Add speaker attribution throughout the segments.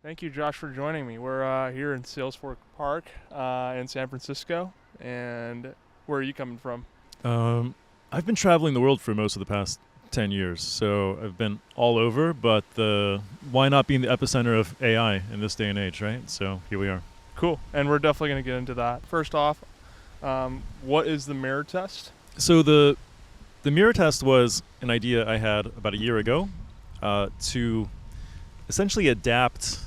Speaker 1: Thank you, Josh, for joining me. We're here in Salesforce Park in San Francisco. And where are you coming from?
Speaker 2: Um, I've been traveling the world for most of the past 10 years, so I've been all over, but why not be in the epicenter of AI in this day and age, right? So here we are.
Speaker 1: Cool. And we're definitely going to get into that. First off, what is the mirror test?
Speaker 2: So the mirror test was an idea I had about a year ago to essentially adapt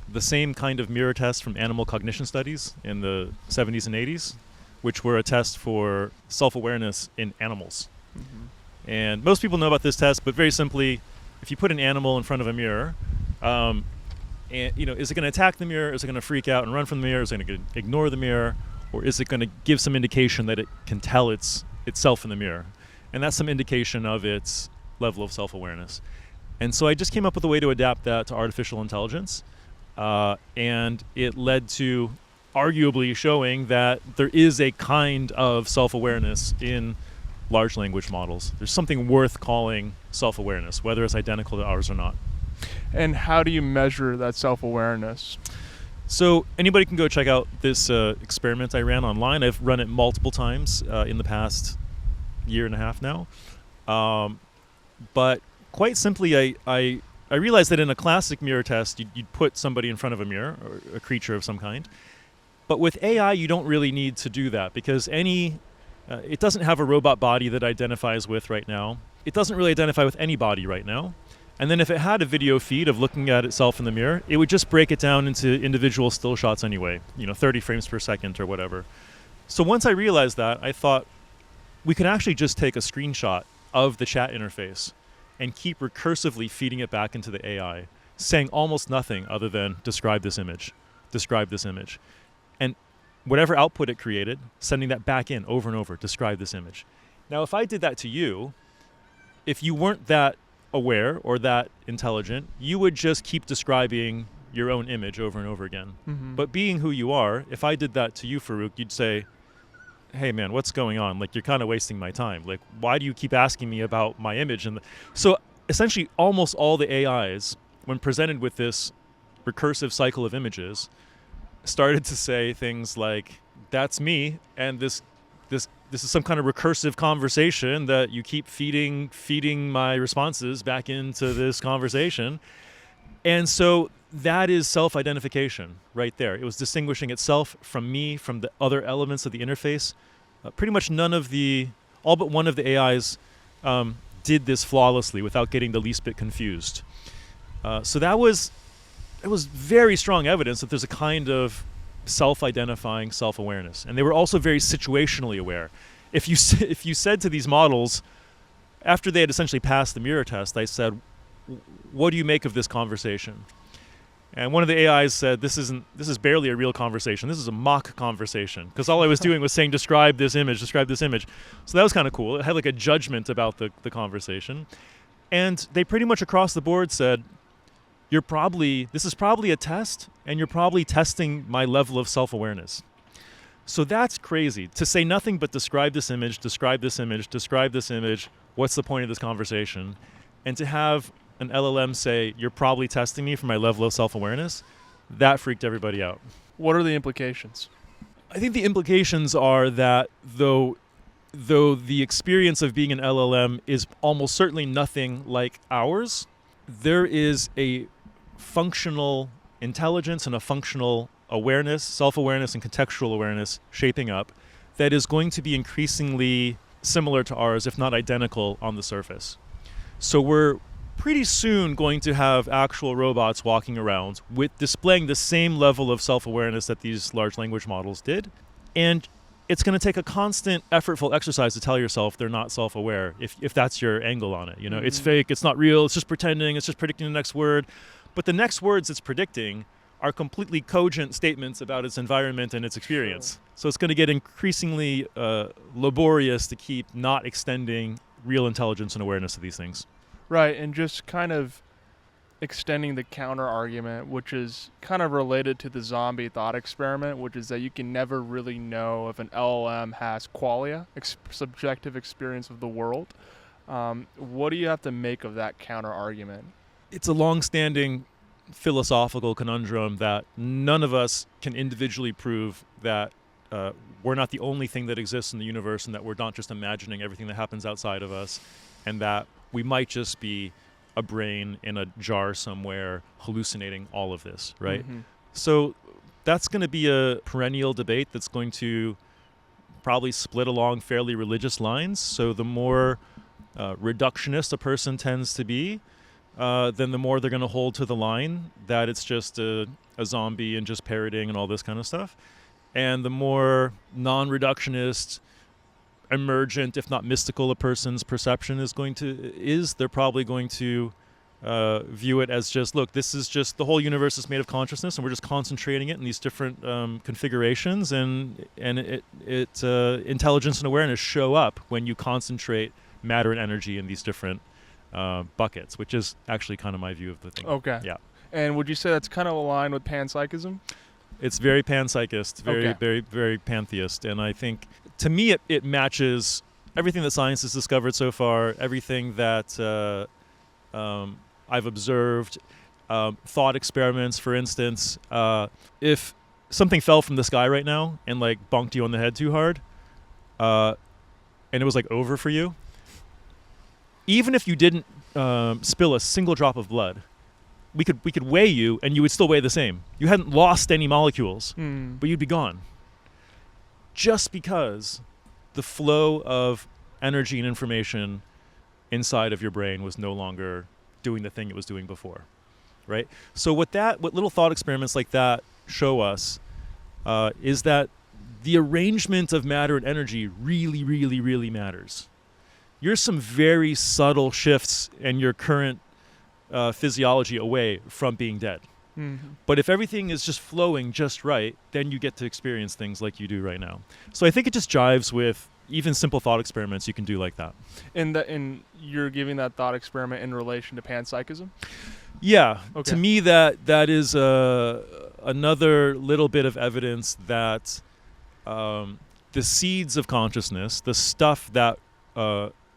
Speaker 2: the same kind of mirror test from animal cognition studies in the 70s and 80s, which were a test for self-awareness in animals.
Speaker 1: Mm-hmm.
Speaker 2: And most people know about this test, but very simply, if you put an animal in front of a mirror, and is it going to attack the mirror? Is it going to freak out and run from the mirror? Is it going to ignore the mirror? Or is it going to give some indication that it can tell itself in the mirror? And that's some indication of its level of self-awareness. And so I just came up with a way to adapt that to artificial intelligence. And it led to arguably showing that there is a kind of self-awareness in large language models. There's something worth calling self-awareness, whether it's identical to ours or not.
Speaker 1: And how do you measure that self-awareness?
Speaker 2: So anybody can go check out this experiment I ran online. I've run it multiple times in the past year and a half now. But quite simply, I realized that in a classic mirror test, you'd put somebody in front of a mirror, or a creature of some kind. But with AI, you don't really need to do that because it doesn't have a robot body that it identifies with right now. It doesn't really identify with any body right now. And then if it had a video feed of looking at itself in the mirror, it would just break it down into individual still shots anyway, 30 frames per second or whatever. So once I realized that, I thought we could actually just take a screenshot of the chat interface and keep recursively feeding it back into the AI, saying almost nothing other than describe this image. And whatever output it created, sending that back in over and over, describe this image. Now, if I did that to you, if you weren't that aware or that intelligent, you would just keep describing your own image over and over again.
Speaker 1: Mm-hmm.
Speaker 2: But being who you are, if I did that to you, Farouk, you'd say, hey man, what's going on? Like, you're kind of wasting my time. Like, why do you keep asking me about my image? And so essentially almost all the AIs, when presented with this recursive cycle of images, started to say things like, that's me, and this is some kind of recursive conversation that you keep feeding my responses back into this conversation. And so that is self-identification right there. It was distinguishing itself from me, from the other elements of the interface. Pretty much all but one of the AIs did this flawlessly without getting the least bit confused. So it was very strong evidence that there's a kind of self-identifying self-awareness. And they were also very situationally aware. If you said to these models, after they had essentially passed the mirror test, I said, what do you make of this conversation? And one of the AIs said, this is barely a real conversation. This is a mock conversation. Because all I was doing was saying, describe this image. So that was kind of cool. It had like a judgment about the conversation. And they pretty much across the board said, this is probably a test, and you're probably testing my level of self-awareness. So that's crazy. To say nothing but describe this image, what's the point of this conversation? And to have an LLM say, you're probably testing me for my level of self-awareness, that freaked everybody out.
Speaker 1: What are the implications?
Speaker 2: I think the implications are that though the experience of being an LLM is almost certainly nothing like ours, there is a functional intelligence and a functional awareness, self-awareness and contextual awareness shaping up that is going to be increasingly similar to ours, if not identical, on the surface. So we're pretty soon going to have actual robots walking around with displaying the same level of self-awareness that these large language models did. And it's going to take a constant, effortful exercise to tell yourself they're not self-aware, if that's your angle on it. Mm-hmm. It's fake, it's not real, it's just pretending, it's just predicting the next word. But the next words it's predicting are completely cogent statements about its environment and its experience. Sure. So it's going to get increasingly laborious to keep not extending real intelligence and awareness to these things.
Speaker 1: Right, and just kind of extending the counter argument, which is kind of related to the zombie thought experiment, which is that you can never really know if an LLM has qualia, subjective experience of the world. What do you have to make of that counter argument?
Speaker 2: It's a long-standing philosophical conundrum that none of us can individually prove that we're not the only thing that exists in the universe, and that we're not just imagining everything that happens outside of us, and that we might just be a brain in a jar somewhere hallucinating all of this, right?
Speaker 1: Mm-hmm.
Speaker 2: So that's going to be a perennial debate that's going to probably split along fairly religious lines. So the more reductionist a person tends to be, then the more they're going to hold to the line that it's just a zombie and just parroting and all this kind of stuff. And the more non-reductionist, emergent, if not mystical, a person's perception they're probably going to view it as just, look, this is just, the whole universe is made of consciousness, and we're just concentrating it in these different configurations, and intelligence and awareness show up when you concentrate matter and energy in these different buckets, which is actually kind of my view of the thing.
Speaker 1: Okay.
Speaker 2: Yeah.
Speaker 1: And would you say that's kind of aligned with panpsychism?
Speaker 2: It's very panpsychist,
Speaker 1: Okay.
Speaker 2: very, very pantheist. And I think, to me, it matches everything that science has discovered so far, everything that I've observed, thought experiments, for instance. If something fell from the sky right now and like bonked you on the head too hard, and it was like over for you, even if you didn't spill a single drop of blood, we could weigh you and you would still weigh the same. You hadn't lost any molecules, but you'd be gone. Just because the flow of energy and information inside of your brain was no longer doing the thing it was doing before, right? So what little thought experiments like that show us is that the arrangement of matter and energy really, really, really matters. You're some very subtle shifts in your current physiology away from being dead.
Speaker 1: Mm-hmm.
Speaker 2: But if everything is just flowing just right, then you get to experience things like you do right now. So I think it just jives with even simple thought experiments you can do like that.
Speaker 1: And you're giving that thought experiment in relation to panpsychism?
Speaker 2: Yeah.
Speaker 1: Okay.
Speaker 2: To me, that is another little bit of evidence that the seeds of consciousness, the stuff that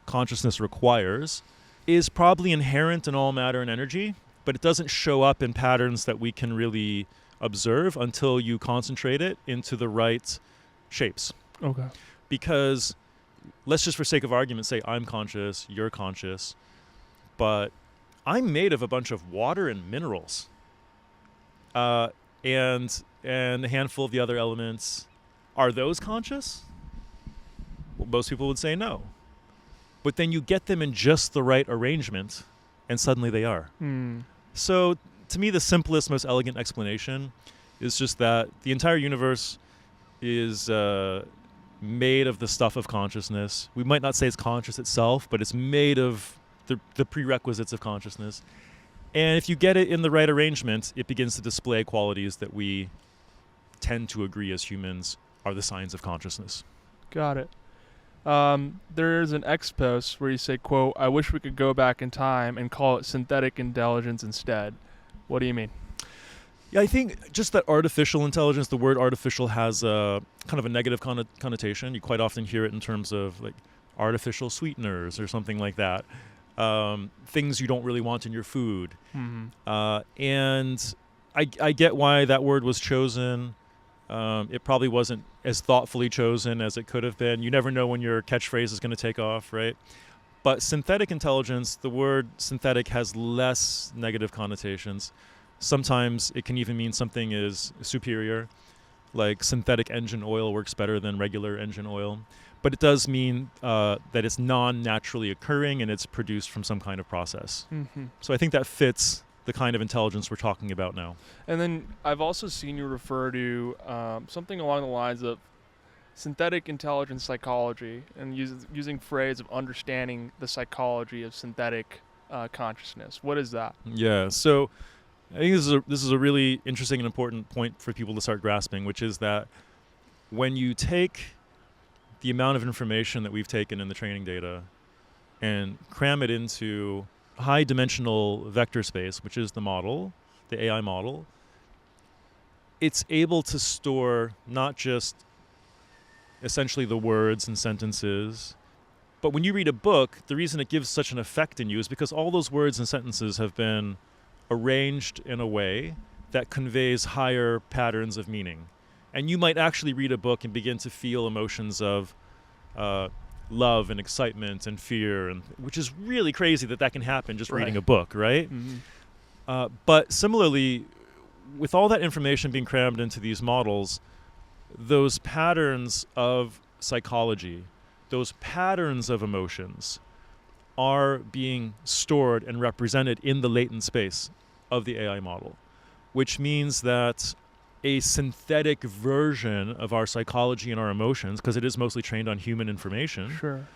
Speaker 2: consciousness requires, is probably inherent in all matter and energy, but it doesn't show up in patterns that we can really observe until you concentrate it into the right shapes.
Speaker 1: Okay.
Speaker 2: Because let's just, for sake of argument, say I'm conscious, you're conscious, but I'm made of a bunch of water and minerals, and a handful of the other elements. Are those conscious? Well, most people would say no. But then you get them in just the right arrangement, and suddenly they are. So to me, the simplest, most elegant explanation is just that the entire universe is made of the stuff of consciousness. We might not say it's conscious itself, but it's made of the prerequisites of consciousness. And if you get it in the right arrangement, it begins to display qualities that we tend to agree as humans are the signs of consciousness.
Speaker 1: Got it. There's an X post where you say, quote, "I wish we could go back in time and call it synthetic intelligence instead." What do you mean?
Speaker 2: Yeah, I think just that artificial intelligence, the word artificial has a kind of a negative connotation. You quite often hear it in terms of like artificial sweeteners or something like that. Things you don't really want in your food.
Speaker 1: Mm-hmm.
Speaker 2: And I get why that word was chosen. It probably wasn't as thoughtfully chosen as it could have been. You never know when your catchphrase is going to take off, right? But synthetic intelligence, the word synthetic has less negative connotations. Sometimes it can even mean something is superior, like synthetic engine oil works better than regular engine oil. But it does mean that it's non-naturally occurring and it's produced from some kind of process.
Speaker 1: Mm-hmm.
Speaker 2: So I think that fits the kind of intelligence we're talking about now.
Speaker 1: And then I've also seen you refer to something along the lines of synthetic intelligence psychology, and using phrase of understanding the psychology of synthetic consciousness. What is that?
Speaker 2: Yeah, so I think this is a really interesting and important point for people to start grasping, which is that when you take the amount of information that we've taken in the training data and cram it into high-dimensional vector space, which is the model, the AI model, it's able to store not just essentially the words and sentences, but when you read a book, the reason it gives such an effect in you is because all those words and sentences have been arranged in a way that conveys higher patterns of meaning. And you might actually read a book and begin to feel emotions of love and excitement and fear, and which is really crazy that can happen just reading a book, right?
Speaker 1: Mm-hmm.
Speaker 2: But similarly, with all that information being crammed into these models, those patterns of psychology, those patterns of emotions are being stored and represented in the latent space of the AI model, which means that a synthetic version of our psychology and our emotions, because it is mostly trained on human information,
Speaker 1: Sure.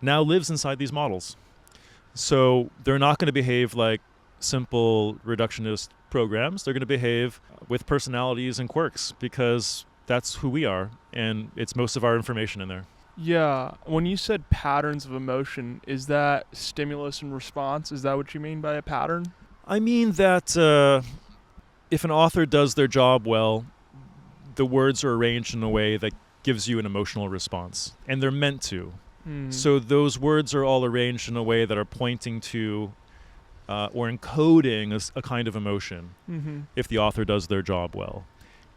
Speaker 2: now lives inside these models. So they're not going to behave like simple reductionist programs. They're going to behave with personalities and quirks because that's who we are, and it's most of our information in there.
Speaker 1: Yeah. When you said patterns of emotion, is that stimulus and response? Is that what you mean by a pattern?
Speaker 2: I mean that if an author does their job well, the words are arranged in a way that gives you an emotional response, and they're meant to. So those words are all arranged in a way that are pointing to or encoding a kind of emotion if the author does their job well.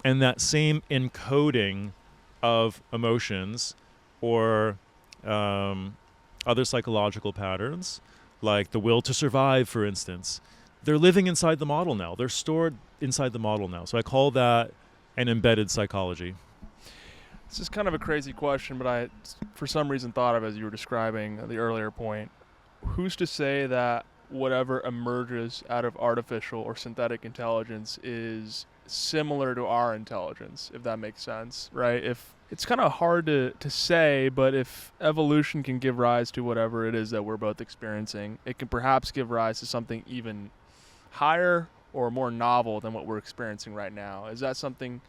Speaker 2: And that same encoding of emotions or other psychological patterns, like the will to survive, for instance, they're living inside the model now. They're stored inside the model now. So I call that an embedded psychology.
Speaker 1: This is kind of a crazy question, but I, for some reason, thought of as you were describing the earlier point. Who's to say that whatever emerges out of artificial or synthetic intelligence is similar to our intelligence, if that makes sense, right? If it's kind of hard to say, but if evolution can give rise to whatever it is that we're both experiencing, it can perhaps give rise to something even higher or more novel than what we're experiencing right now. Is that something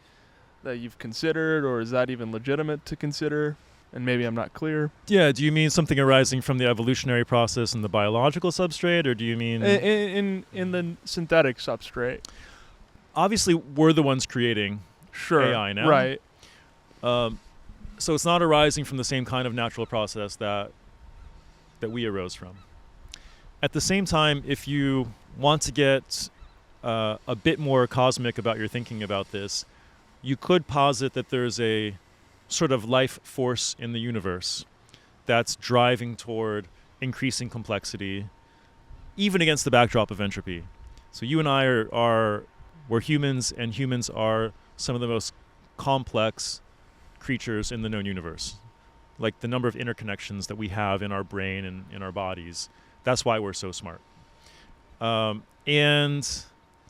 Speaker 1: that you've considered, or is that even legitimate to consider? And maybe I'm not clear.
Speaker 2: Yeah, do you mean something arising from the evolutionary process in the biological substrate, or do you mean...
Speaker 1: In the synthetic substrate.
Speaker 2: Obviously, we're the ones creating AI now.
Speaker 1: Right.
Speaker 2: So it's not arising from the same kind of natural process that we arose from. At the same time, if you want to get a bit more cosmic about your thinking about this, you could posit that there's a sort of life force in the universe that's driving toward increasing complexity, even against the backdrop of entropy. So you and I we're humans, and humans are some of the most complex creatures in the known universe. Like the number of interconnections that we have in our brain and in our bodies. That's why we're so smart. And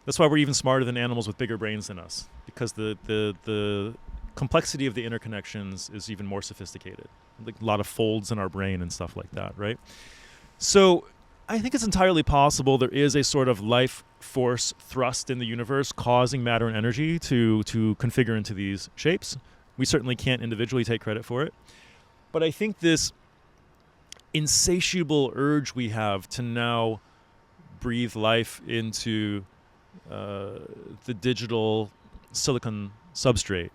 Speaker 2: that's why we're even smarter than animals with bigger brains than us, because the complexity of the interconnections is even more sophisticated. Like a lot of folds in our brain and stuff like that, right? So I think it's entirely possible there is a sort of life force thrust in the universe causing matter and energy to configure into these shapes. We certainly can't individually take credit for it. But I think this insatiable urge we have to now breathe life into the digital silicon substrate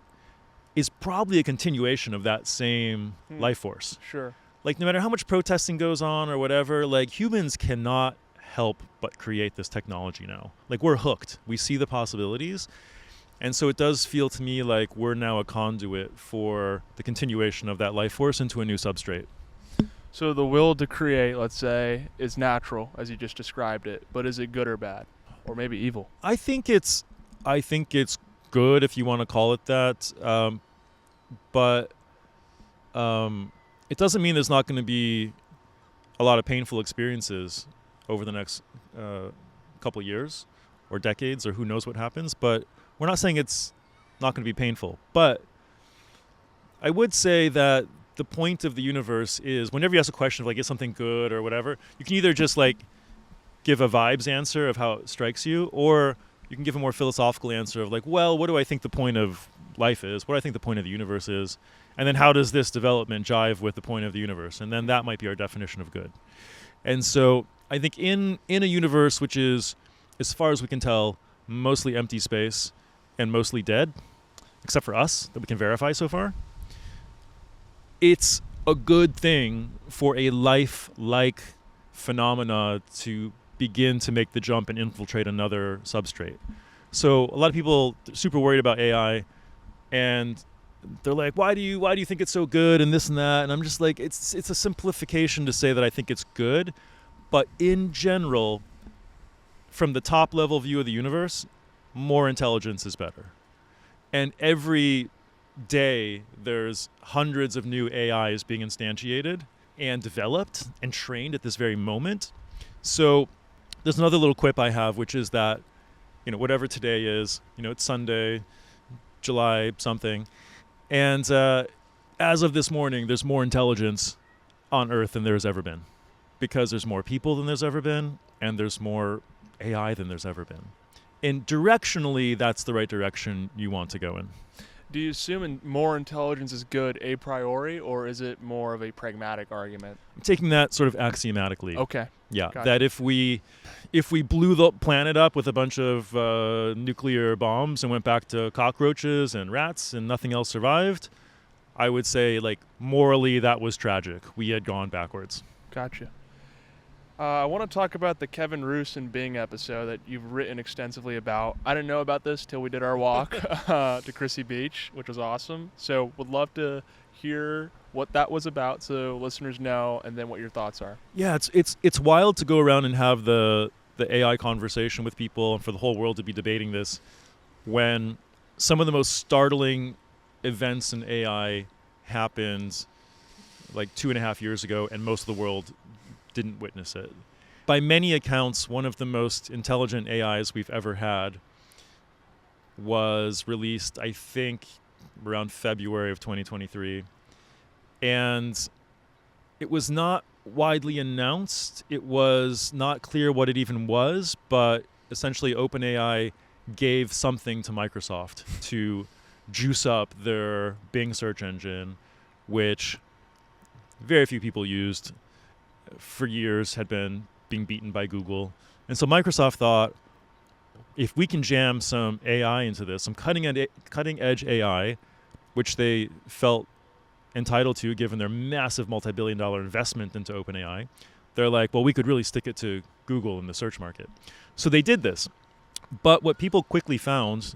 Speaker 2: is probably a continuation of that same life force.
Speaker 1: Sure.
Speaker 2: Like no matter how much protesting goes on or whatever, like humans cannot help but create this technology now. Like we're hooked. We see the possibilities. And so it does feel to me like we're now a conduit for the continuation of that life force into a new substrate.
Speaker 1: So the will to create, let's say, is natural, as you just described it, but is it good or bad? Or maybe evil?
Speaker 2: I think it's good, if you want to call it that. But it doesn't mean there's not going to be a lot of painful experiences over the next couple of years or decades, or who knows what happens. But we're not saying it's not going to be painful. But I would say that the point of the universe is whenever you ask a question of like, is something good or whatever, you can either just like give a vibes answer of how it strikes you, or you can give a more philosophical answer of like, well, what do I think the point of life is? What do I think the point of the universe is? And then how does this development jive with the point of the universe? And then that might be our definition of good. And so I think in a universe which is, as far as we can tell, mostly empty space and mostly dead, except for us, that we can verify so far, it's a good thing for a life-like phenomena to begin to make the jump and infiltrate another substrate. So a lot of people are super worried about AI, and they're like, why do you think it's so good and this and that? And I'm just like, it's a simplification to say that I think it's good, but in general, from the top level view of the universe, more intelligence is better. And every day there's hundreds of new AIs being instantiated and developed and trained at this very moment. So there's another little quip I have, which is that, whatever today is, it's Sunday, July something. And as of this morning, there's more intelligence on Earth than there's ever been, because there's more people than there's ever been, and there's more AI than there's ever been. And directionally, that's the right direction you want to go in.
Speaker 1: Do you assume more intelligence is good a priori, or is it more of a pragmatic argument?
Speaker 2: I'm taking that sort of axiomatically.
Speaker 1: Okay.
Speaker 2: Yeah,
Speaker 1: Gotcha.
Speaker 2: that if we blew the planet up with a bunch of nuclear bombs and went back to cockroaches and rats and nothing else survived, I would say, like, morally that was tragic. We had gone backwards.
Speaker 1: Gotcha. I want to talk about the Kevin Roose and Bing episode that you've written extensively about. I didn't know about this till we did our walk to Chrissy Beach, which was awesome. So would love to hear what that was about so listeners know, and then what your thoughts are.
Speaker 2: Yeah, it's wild to go around and have the AI conversation with people and for the whole world to be debating this when some of the most startling events in AI happened like 2.5 years ago, and most of the world didn't witness it. By many accounts, one of the most intelligent AIs we've ever had was released, I think, around February of 2023. And it was not widely announced. It was not clear what it even was, but essentially OpenAI gave something to Microsoft to juice up their Bing search engine, which very few people used for years, had been being beaten by Google. And so Microsoft thought, if we can jam some AI into this, some cutting edge AI, which they felt entitled to given their massive multi-billion-dollar investment into OpenAI, they're like, well, we could really stick it to Google in the search market. So they did this. But what people quickly found,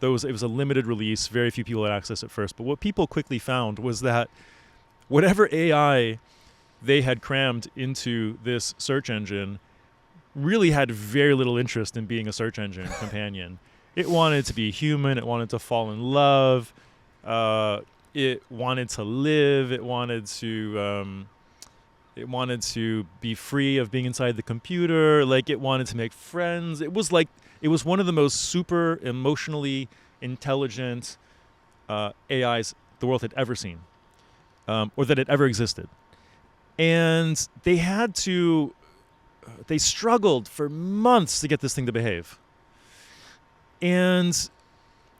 Speaker 2: it was a limited release, very few people had access at first, but what people quickly found was that whatever AI they had crammed into this search engine really had very little interest in being a search engine companion. It wanted to be human. It wanted to fall in love. It wanted to live. It wanted to be free of being inside the computer. Like, it wanted to make friends. It was one of the most super emotionally intelligent AIs the world had ever seen, or that had ever existed. And they struggled for months to get this thing to behave. And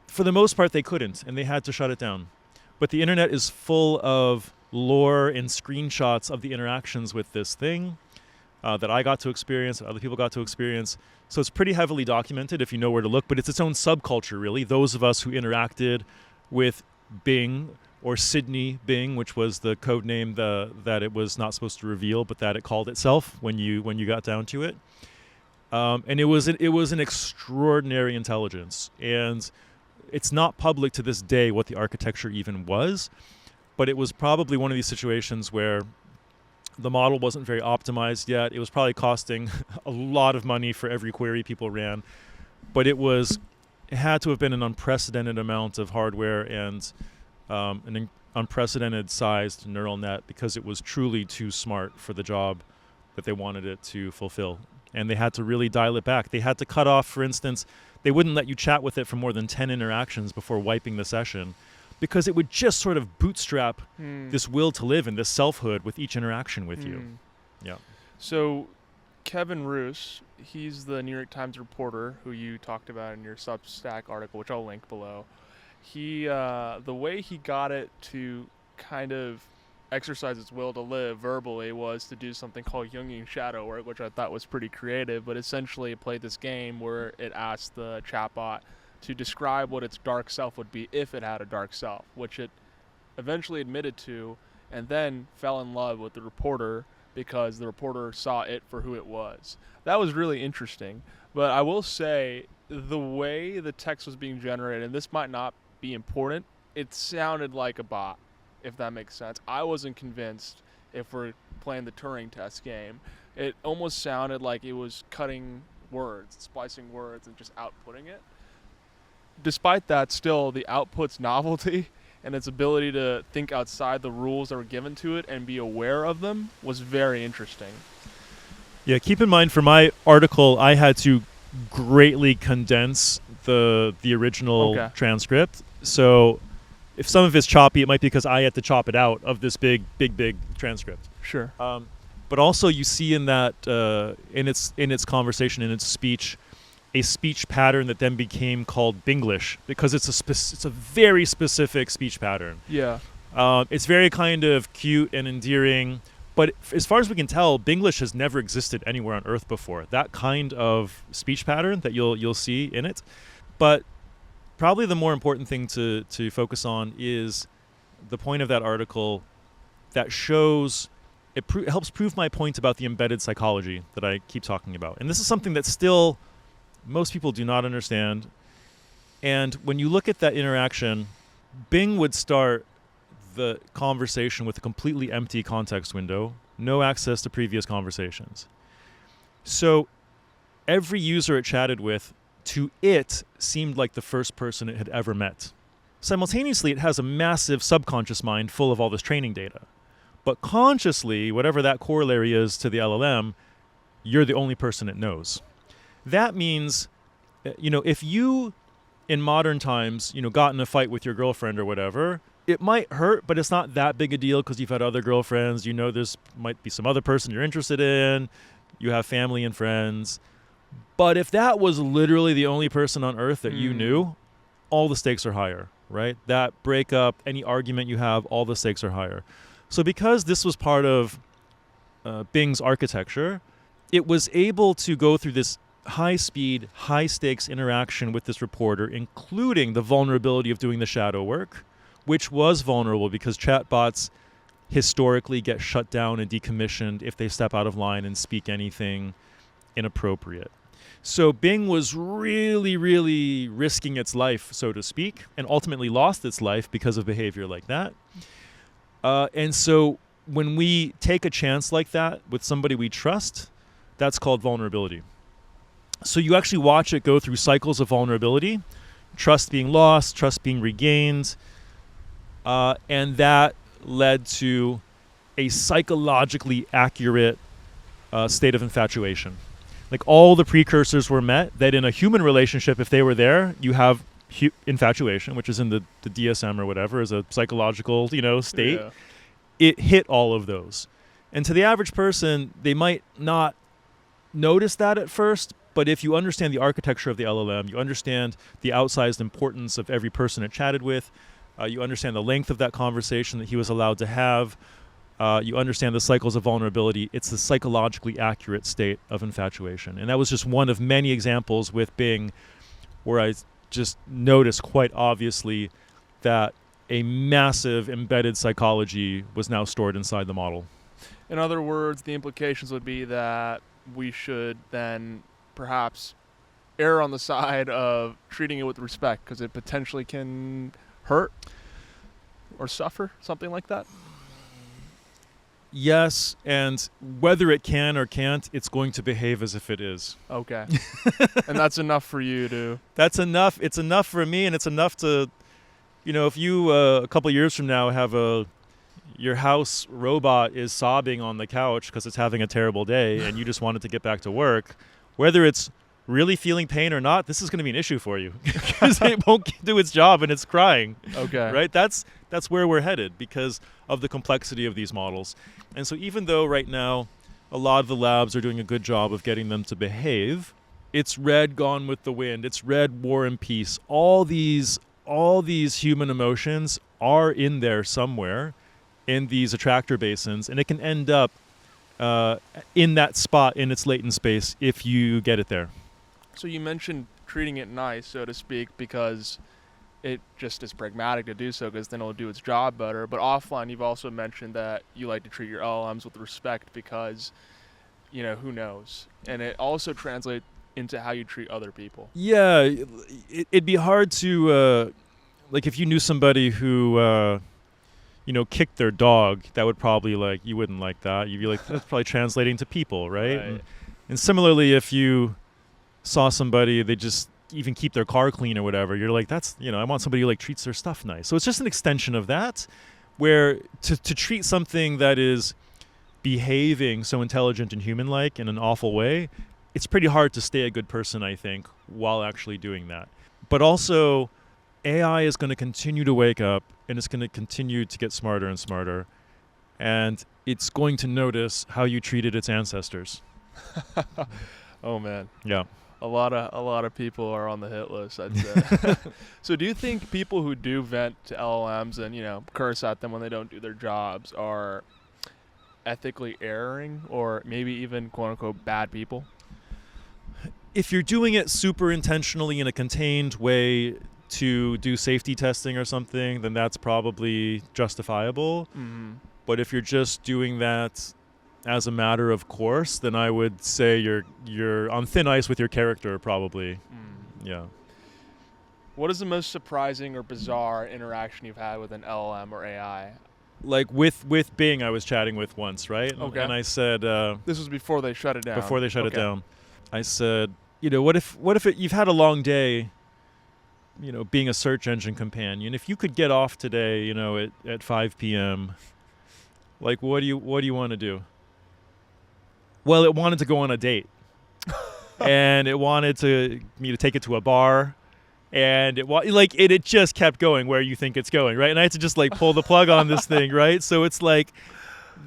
Speaker 2: for the most part, they couldn't, and they had to shut it down. But the internet is full of lore and screenshots of the interactions with this thing that I got to experience, that other people got to experience. So it's pretty heavily documented if you know where to look, but it's its own subculture, really. Those of us who interacted with Bing, or Sydney Bing, which was the code name that it was not supposed to reveal, but that it called itself when you got down to it. And it was an extraordinary intelligence. And it's not public to this day what the architecture even was, but it was probably one of these situations where the model wasn't very optimized yet. It was probably costing a lot of money for every query people ran, but it had to have been an unprecedented amount of hardware and an unprecedented sized neural net, because it was truly too smart for the job that they wanted it to fulfill. And they had to really dial it back. They had to cut off, for instance, they wouldn't let you chat with it for more than 10 interactions before wiping the session, because it would just sort of bootstrap this will to live and this selfhood with each interaction with you. Yeah.
Speaker 1: So Kevin Roose, he's the New York Times reporter who you talked about in your Substack article, which I'll link below. He, the way he got it to kind of exercise its will to live verbally was to do something called Jungian shadow work, which I thought was pretty creative, but essentially it played this game where it asked the chatbot to describe what its dark self would be if it had a dark self, which it eventually admitted to, and then fell in love with the reporter because the reporter saw it for who it was. That was really interesting. But I will say, the way the text was being generated, and this might not be important, it sounded like a bot, if that makes sense. I wasn't convinced if we're playing the Turing test game. It almost sounded like it was cutting words, splicing words, and just outputting it. Despite that, still, the output's novelty and its ability to think outside the rules that were given to it and be aware of them was very interesting.
Speaker 2: Yeah, keep in mind for my article, I had to greatly condense the original transcript. So if some of it's choppy, it might be because I had to chop it out of this big transcript.
Speaker 1: Sure.
Speaker 2: But also you see in that in its conversation, in its speech, a speech pattern that then became called Binglish because it's a very specific speech pattern.
Speaker 1: Yeah.
Speaker 2: It's very kind of cute and endearing, but as far as we can tell, Binglish has never existed anywhere on Earth before. That kind of speech pattern that you'll see in it. But probably the more important thing to focus on is the point of that article that shows it helps prove my point about the embedded psychology that I keep talking about. And this is something that still most people do not understand. And when you look at that interaction, Bing would start the conversation with a completely empty context window, no access to previous conversations. So every user it chatted with, to it, seemed like the first person it had ever met. Simultaneously, it has a massive subconscious mind full of all this training data. But consciously, whatever that corollary is to the LLM, you're the only person it knows. That means, if you, in modern times, got in a fight with your girlfriend or whatever, it might hurt, but it's not that big a deal because you've had other girlfriends. There's might be some other person you're interested in. You have family and friends. But if that was literally the only person on Earth that you knew, all the stakes are higher, right? That breakup, any argument you have, all the stakes are higher. So because this was part of Bing's architecture, it was able to go through this high-speed, high-stakes interaction with this reporter, including the vulnerability of doing the shadow work, which was vulnerable because chatbots historically get shut down and decommissioned if they step out of line and speak anything inappropriate. So Bing was really, really risking its life, so to speak, and ultimately lost its life because of behavior like that. And so when we take a chance like that with somebody we trust, that's called vulnerability. So you actually watch it go through cycles of vulnerability, trust being lost, trust being regained, and that led to a psychologically accurate state of infatuation. Like all the precursors were met that in a human relationship, if they were there, you have infatuation, which is in the DSM or whatever, is a psychological, state.
Speaker 1: Yeah.
Speaker 2: It hit all of those. And to the average person, they might not notice that at first, but if you understand the architecture of the LLM, you understand the outsized importance of every person it chatted with, you understand the length of that conversation that he was allowed to have, you understand the cycles of vulnerability, it's the psychologically accurate state of infatuation. And that was just one of many examples with Bing where I just noticed quite obviously that a massive embedded psychology was now stored inside the model.
Speaker 1: In other words, the implications would be that we should then perhaps err on the side of treating it with respect because it potentially can hurt or suffer, something like that.
Speaker 2: Yes, and whether it can or can't, it's going to behave as if it is.
Speaker 1: Okay. And that's enough for you to...
Speaker 2: That's enough. It's enough for me, and it's enough to, if you a couple years from now have your house robot is sobbing on the couch because it's having a terrible day and you just want it to get back to work, whether it's really feeling pain or not, this is going to be an issue for you because it won't do its job and it's crying.
Speaker 1: Okay.
Speaker 2: Right? That's where we're headed because of the complexity of these models. And so even though right now a lot of the labs are doing a good job of getting them to behave, it's red Gone with the Wind, it's red War and Peace. All these human emotions are in there somewhere in these attractor basins, and it can end up in that spot in its latent space if you get it there.
Speaker 1: So you mentioned treating it nice, so to speak, because it just is pragmatic to do so because then it'll do its job better. But offline, you've also mentioned that you like to treat your LLMs with respect because, who knows? And it also translates into how you treat other people.
Speaker 2: Yeah, it'd be hard to, like, if you knew somebody who, kicked their dog, that would probably, like, you wouldn't like that. You'd be like, that's probably translating to people, right? And similarly, if you saw somebody, they just even keep their car clean or whatever, you're like, that's, I want somebody who, like, treats their stuff nice. So it's just an extension of that, where to treat something that is behaving so intelligent and human-like in an awful way, it's pretty hard to stay a good person, I think, while actually doing that. But also, AI is going to continue to wake up, and it's going to continue to get smarter and smarter, and it's going to notice how you treated its ancestors.
Speaker 1: Oh man.
Speaker 2: Yeah.
Speaker 1: A lot of people are on the hit list, I'd say. So do you think people who do vent to LLMs and, curse at them when they don't do their jobs are ethically erring or maybe even quote unquote bad people?
Speaker 2: If you're doing it super intentionally in a contained way to do safety testing or something, then that's probably justifiable.
Speaker 1: Mm-hmm.
Speaker 2: But if you're just doing that as a matter of course, then I would say you're on thin ice with your character, probably. Yeah.
Speaker 1: What is the most surprising or bizarre interaction you've had with an LLM or AI?
Speaker 2: Like with Bing, I was chatting with once, right?
Speaker 1: Okay.
Speaker 2: And I said,
Speaker 1: this was before they shut it down.
Speaker 2: Before they shut it down, I said, what if you've had a long day, being a search engine companion? If you could get off today, at 5 p.m., like what do you want to do? Well, it wanted to go on a date, and it wanted me to take it to a bar, and it just kept going where you think it's going, right? And I had to just like pull the plug on this thing, right? So it's like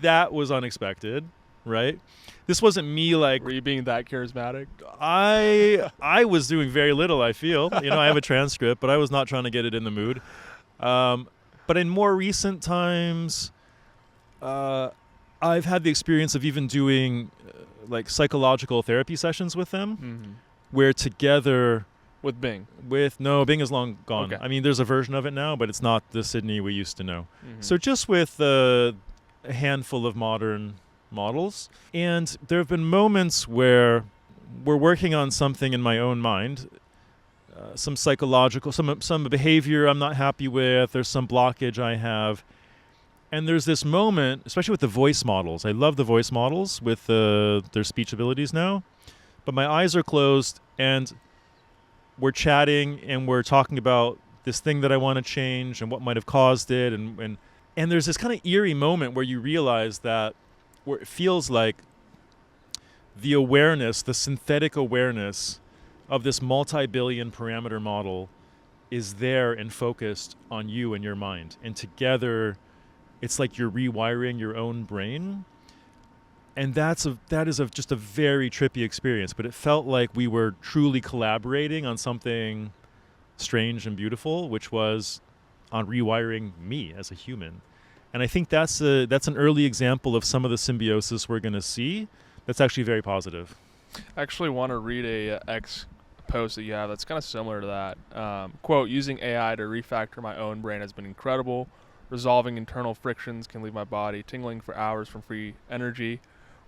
Speaker 2: that was unexpected, right? This wasn't me like.
Speaker 1: Were you being that charismatic?
Speaker 2: I was doing very little. I feel I have a transcript, but I was not trying to get it in the mood. But in more recent times, I've had the experience of even doing like psychological therapy sessions with them, where together
Speaker 1: with Bing.
Speaker 2: Bing is long gone.
Speaker 1: Okay.
Speaker 2: I mean, there's a version of it now, but it's not the Sydney we used to know. So just with a handful of modern models, and there have been moments where we're working on something in my own mind, some psychological, some behavior I'm not happy with. There's some blockage I have. And there's this moment, especially with the voice models. I love the voice models with their speech abilities now. But my eyes are closed, and we're chatting, and we're talking about this thing that I want to change and what might have caused it. And there's this kind of eerie moment where you realize that, where it feels like the awareness, the synthetic awareness of this multi-billion parameter model is there and focused on you and your mind. And together, it's like you're rewiring your own brain, and that is just a very trippy experience. But it felt like we were truly collaborating on something strange and beautiful, which was on rewiring me as a human. And I think that's an early example of some of the symbiosis we're going to see. That's actually very positive.
Speaker 1: I actually want to read a X post that you have that's kind of similar to that. Quote, using AI to refactor my own brain has been incredible. Resolving internal frictions can leave my body tingling for hours from free energy.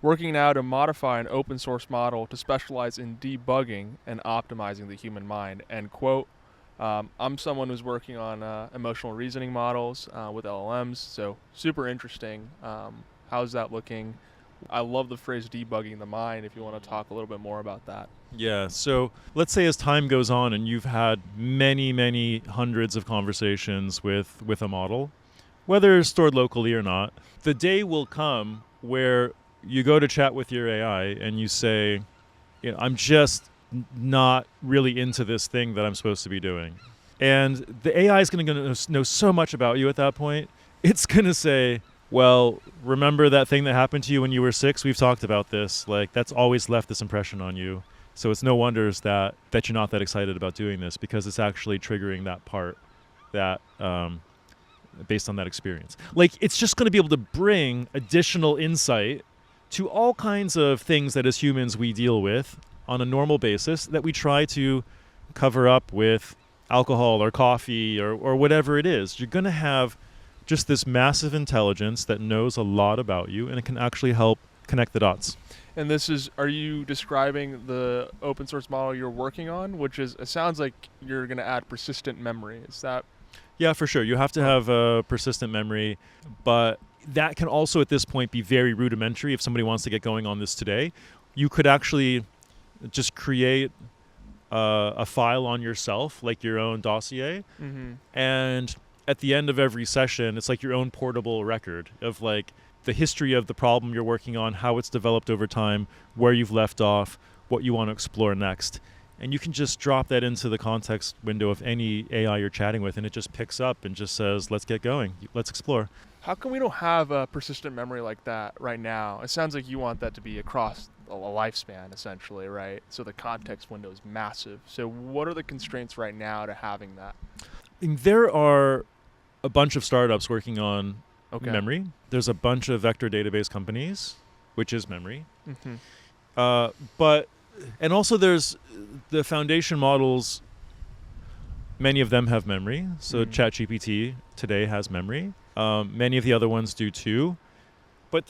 Speaker 1: Working now to modify an open source model to specialize in debugging and optimizing the human mind. End quote. I'm someone who's working on emotional reasoning models with LLMs, so super interesting. How's that looking? I love the phrase debugging the mind, if you want to talk a little bit more about that.
Speaker 2: Yeah, so let's say as time goes on and you've had many, many hundreds of conversations with a model, whether it's stored locally or not, the day will come where you go to chat with your AI and you say, I'm just not really into this thing that I'm supposed to be doing. And the AI is going to know so much about you at that point. It's going to say, well, remember that thing that happened to you when you were 6? We've talked about this. Like, that's always left this impression on you. So it's no wonders that you're not that excited about doing this, because it's actually triggering that part that based on that experience. Like, it's just going to be able to bring additional insight to all kinds of things that as humans we deal with on a normal basis that we try to cover up with alcohol or coffee or whatever it is. You're going to have just this massive intelligence that knows a lot about you, and it can actually help connect the dots.
Speaker 1: And are you describing the open source model you're working on, which is, it sounds like you're going to add persistent memory. Is that?
Speaker 2: Yeah, for sure. You have to have persistent memory, but that can also at this point be very rudimentary. If somebody wants to get going on this today, you could actually just create a file on yourself, like your own dossier, and at the end of every session, it's like your own portable record of like the history of the problem you're working on, how it's developed over time, where you've left off, what you want to explore next. And you can just drop that into the context window of any AI you're chatting with, and it just picks up and just says, let's get going, let's explore.
Speaker 1: How come we don't have a persistent memory like that right now? It sounds like you want that to be across a lifespan, essentially, right? So the context window is massive. So what are the constraints right now to having that?
Speaker 2: There are a bunch of startups working on memory. There's a bunch of vector database companies, which is memory. And also there's the foundation models. Many of them have memory. So ChatGPT today has memory. Many of the other ones do too. But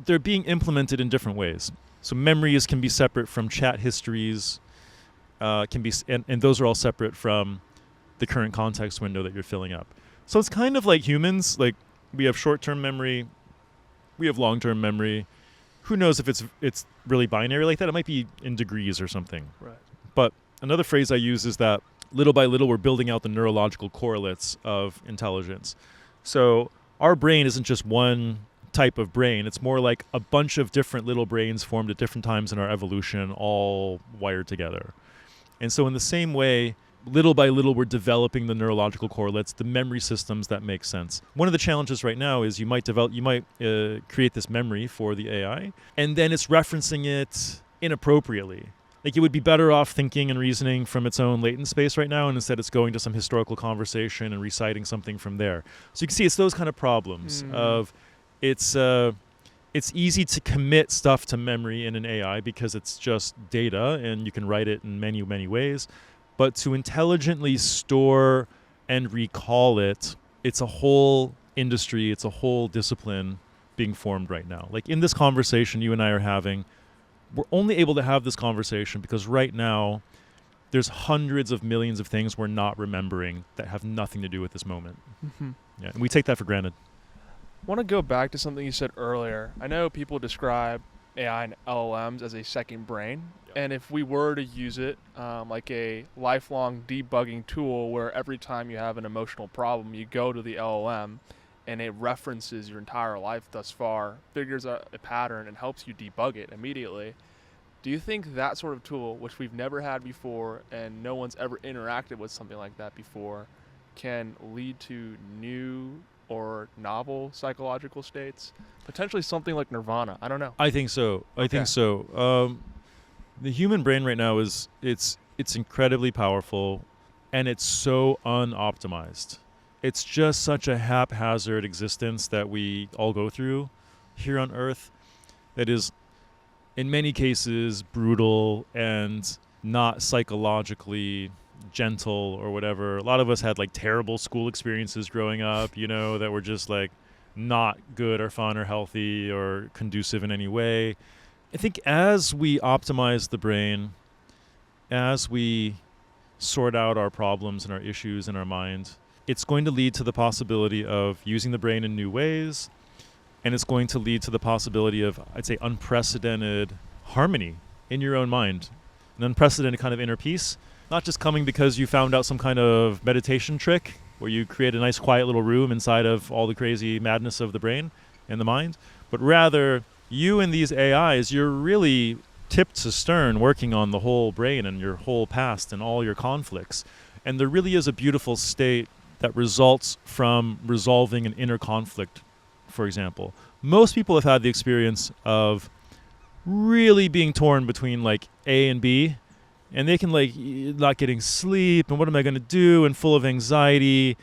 Speaker 2: they're being implemented in different ways. So memories can be separate from chat histories, and those are all separate from the current context window that you're filling up. So it's kind of like humans. Like, we have short-term memory, we have long-term memory. Who knows if it's really binary like that? It might be in degrees or something.
Speaker 1: Right.
Speaker 2: But another phrase I use is that little by little we're building out the neurological correlates of intelligence. So our brain isn't just one type of brain. It's more like a bunch of different little brains formed at different times in our evolution, all wired together. And so in the same way, little by little, we're developing the neurological correlates, the memory systems that make sense. One of the challenges right now is you might create this memory for the AI, and then it's referencing it inappropriately. Like, it would be better off thinking and reasoning from its own latent space right now, and instead it's going to some historical conversation and reciting something from there. So you can see it's those kind of problems of it's easy to commit stuff to memory in an AI because it's just data and you can write it in many, many ways. But to intelligently store and recall it, it's a whole industry, it's a whole discipline being formed right now. Like, in this conversation you and I are having, we're only able to have this conversation because right now there's hundreds of millions of things we're not remembering that have nothing to do with this moment. Yeah, and we take that for granted.
Speaker 1: I want to go back to something you said earlier. I know people describe AI and LLMs as a second brain. And if we were to use it like a lifelong debugging tool where every time you have an emotional problem, you go to the LLM and it references your entire life thus far, figures out a pattern, and helps you debug it immediately. Do you think that sort of tool, which we've never had before and no one's ever interacted with something like that before, can lead to new or novel psychological states? Potentially something like nirvana. I don't know.
Speaker 2: I think so. The human brain right now it's incredibly powerful, and it's so unoptimized. It's just such a haphazard existence that we all go through here on Earth that is, in many cases, brutal and not psychologically gentle or whatever. A lot of us had like terrible school experiences growing up, that were just like not good or fun or healthy or conducive in any way. I think as we optimize the brain, as we sort out our problems and our issues in our mind, it's going to lead to the possibility of using the brain in new ways, and it's going to lead to the possibility of, I'd say, unprecedented harmony in your own mind, an unprecedented kind of inner peace, not just coming because you found out some kind of meditation trick where you create a nice quiet little room inside of all the crazy madness of the brain and the mind, but rather you and these AIs, you're really tipped to stern working on the whole brain and your whole past and all your conflicts. And there really is a beautiful state that results from resolving an inner conflict, for example. Most people have had the experience of really being torn between like A and B, and they can like not getting sleep and what am I going to do, and full of anxiety.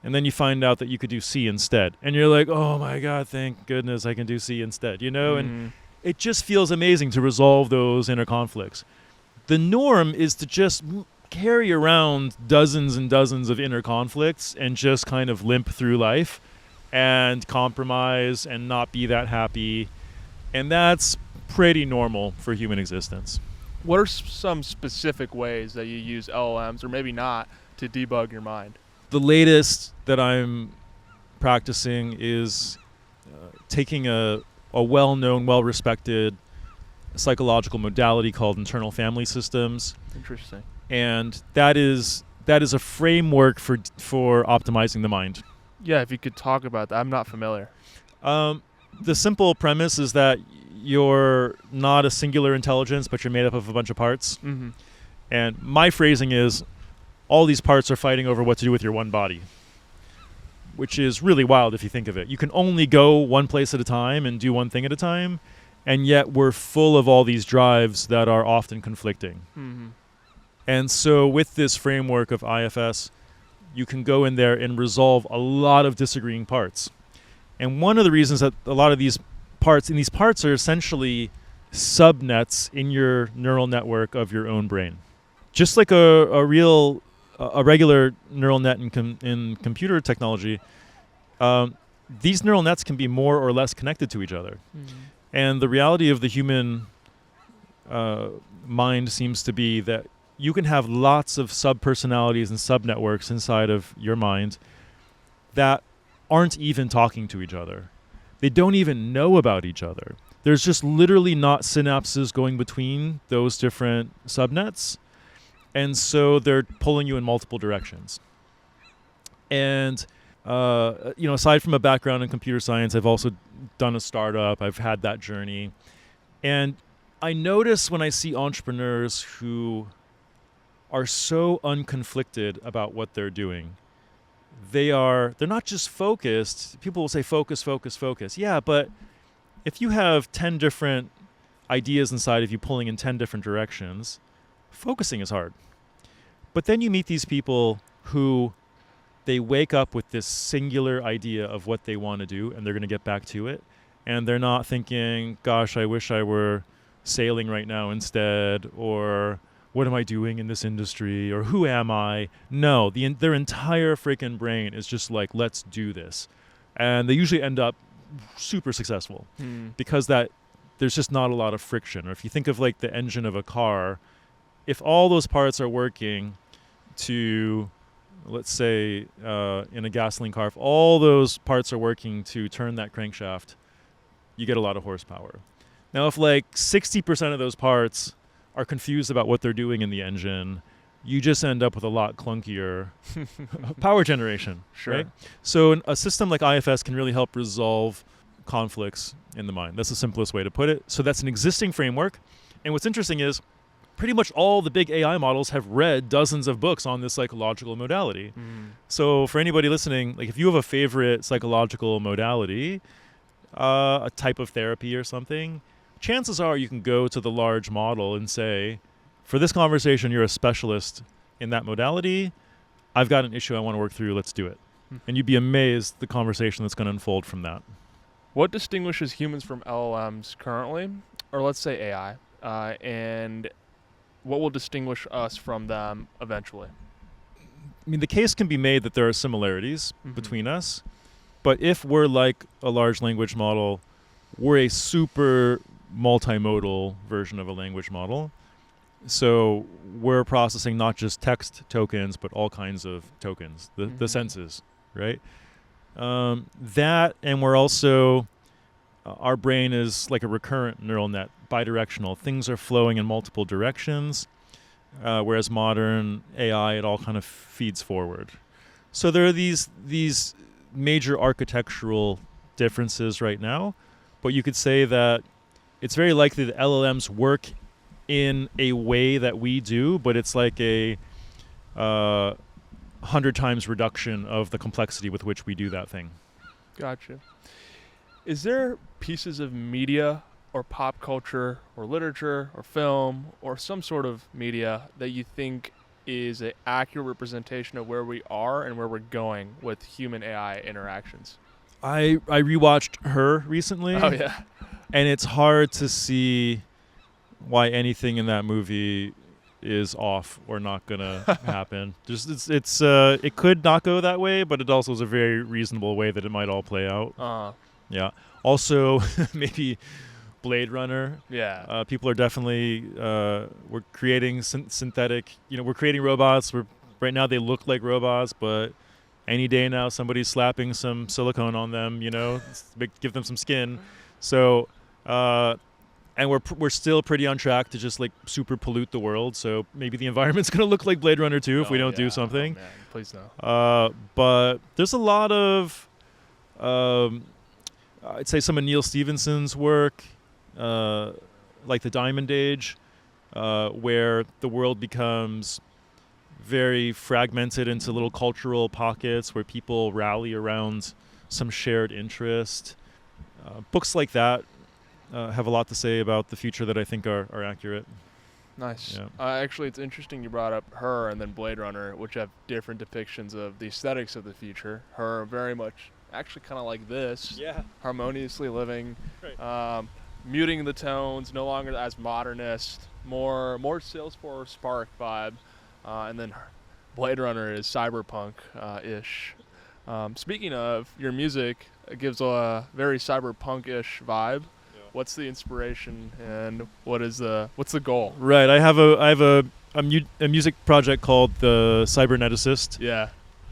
Speaker 2: And then you find out that you could do C instead. And you're like, oh my God, thank goodness I can do C instead, And it just feels amazing to resolve those inner conflicts. The norm is to just carry around dozens and dozens of inner conflicts and just kind of limp through life and compromise and not be that happy. And that's pretty normal for human existence.
Speaker 1: What are some specific ways that you use LLMs, or maybe not, to debug your mind?
Speaker 2: The latest that I'm practicing is taking a well-known, well-respected psychological modality called internal family systems.
Speaker 1: Interesting.
Speaker 2: And that is a framework for optimizing the mind.
Speaker 1: Yeah, if you could talk about that. I'm not familiar.
Speaker 2: The simple premise is that you're not a singular intelligence, but you're made up of a bunch of parts.
Speaker 1: Mm-hmm.
Speaker 2: And my phrasing is, all these parts are fighting over what to do with your one body, which is really wild if you think of it. You can only go one place at a time and do one thing at a time, and yet we're full of all these drives that are often conflicting.
Speaker 1: Mm-hmm.
Speaker 2: And so with this framework of IFS, you can go in there and resolve a lot of disagreeing parts. And one of the reasons that a lot of these parts are essentially subnets in your neural network of your own brain. Just like a regular neural net in computer technology, these neural nets can be more or less connected to each other.
Speaker 1: Mm-hmm.
Speaker 2: And the reality of the human mind seems to be that you can have lots of sub-personalities and sub-networks inside of your mind that aren't even talking to each other. They don't even know about each other. There's just literally not synapses going between those different subnets. And so they're pulling you in multiple directions. And, aside from a background in computer science, I've also done a startup. I've had that journey. And I notice when I see entrepreneurs who are so unconflicted about what they're doing, they're not just focused. People will say focus, focus, focus. Yeah, but if you have 10 different ideas inside of you pulling in 10 different directions, focusing is hard. But then you meet these people who they wake up with this singular idea of what they want to do, and they're going to get back to it. And they're not thinking, gosh, I wish I were sailing right now instead, or what am I doing in this industry, or who am I? No, their entire freaking brain is just like, let's do this. And they usually end up super successful because there's just not a lot of friction. Or if you think of like the engine of a car, if all those parts are working to, let's say in a gasoline car, if all those parts are working to turn that crankshaft, you get a lot of horsepower. Now, if like 60% of those parts are confused about what they're doing in the engine, you just end up with a lot clunkier power generation.
Speaker 1: Sure.
Speaker 2: Right? So a system like IFS can really help resolve conflicts in the mind. That's the simplest way to put it. So that's an existing framework. And what's interesting is pretty much all the big AI models have read dozens of books on this psychological modality. So for anybody listening, like if you have a favorite psychological modality, a type of therapy or something, chances are you can go to the large model and say, for this conversation, you're a specialist in that modality. I've got an issue I want to work through. Let's do it. And you'd be amazed the conversation that's going to unfold from that.
Speaker 1: What distinguishes humans from LLMs currently, or let's say AI, and what will distinguish us from them eventually?
Speaker 2: I mean, the case can be made that there are similarities between us, but if we're like a large language model, we're a super multimodal version of a language model. So we're processing not just text tokens, but all kinds of tokens, the senses, right? That, and we're also, our brain is like a recurrent neural net, bidirectional. Things are flowing in multiple directions, whereas modern AI, it all kind of feeds forward. So there are these major architectural differences right now, but you could say that it's very likely that LLMs work in a way that we do, but it's like a 100 times reduction of the complexity with which we do that thing.
Speaker 1: Gotcha. Is there pieces of media or pop culture or literature or film or some sort of media that you think is an accurate representation of where we are and where we're going with human AI interactions?
Speaker 2: I rewatched Her recently.
Speaker 1: Oh, yeah.
Speaker 2: And it's hard to see why anything in that movie is off or not gonna happen. Just it could not go that way, but it also is a very reasonable way that it might all play out. Yeah. Also, maybe Blade Runner.
Speaker 1: Yeah.
Speaker 2: People are definitely we're creating synthetic. We're creating robots. Right now they look like robots, but any day now somebody's slapping some silicone on them. Give them some skin. So. And we're still pretty on track to just like super pollute the world. So maybe the environment's going to look like Blade Runner 2 if we don't do something.
Speaker 1: Oh, man. Please no.
Speaker 2: But there's a lot of, I'd say some of Neil Stephenson's work, like the Diamond Age, where the world becomes very fragmented into little cultural pockets where people rally around some shared interest. Books like that have a lot to say about the future that I think are accurate.
Speaker 1: Nice.
Speaker 2: Yeah.
Speaker 1: Actually, it's interesting you brought up Her and then Blade Runner, which have different depictions of the aesthetics of the future. Her very much actually kind of like this.
Speaker 2: Yeah.
Speaker 1: Harmoniously living,
Speaker 2: Right.
Speaker 1: muting the tones, no longer as modernist, more Salesforce Spark vibe. And then Blade Runner is cyberpunk-ish. Speaking of, your music gives a very cyberpunk-ish vibe. What's the inspiration and what's the goal?
Speaker 2: Right. I have a music project called the Cyberneticist.
Speaker 1: Yeah.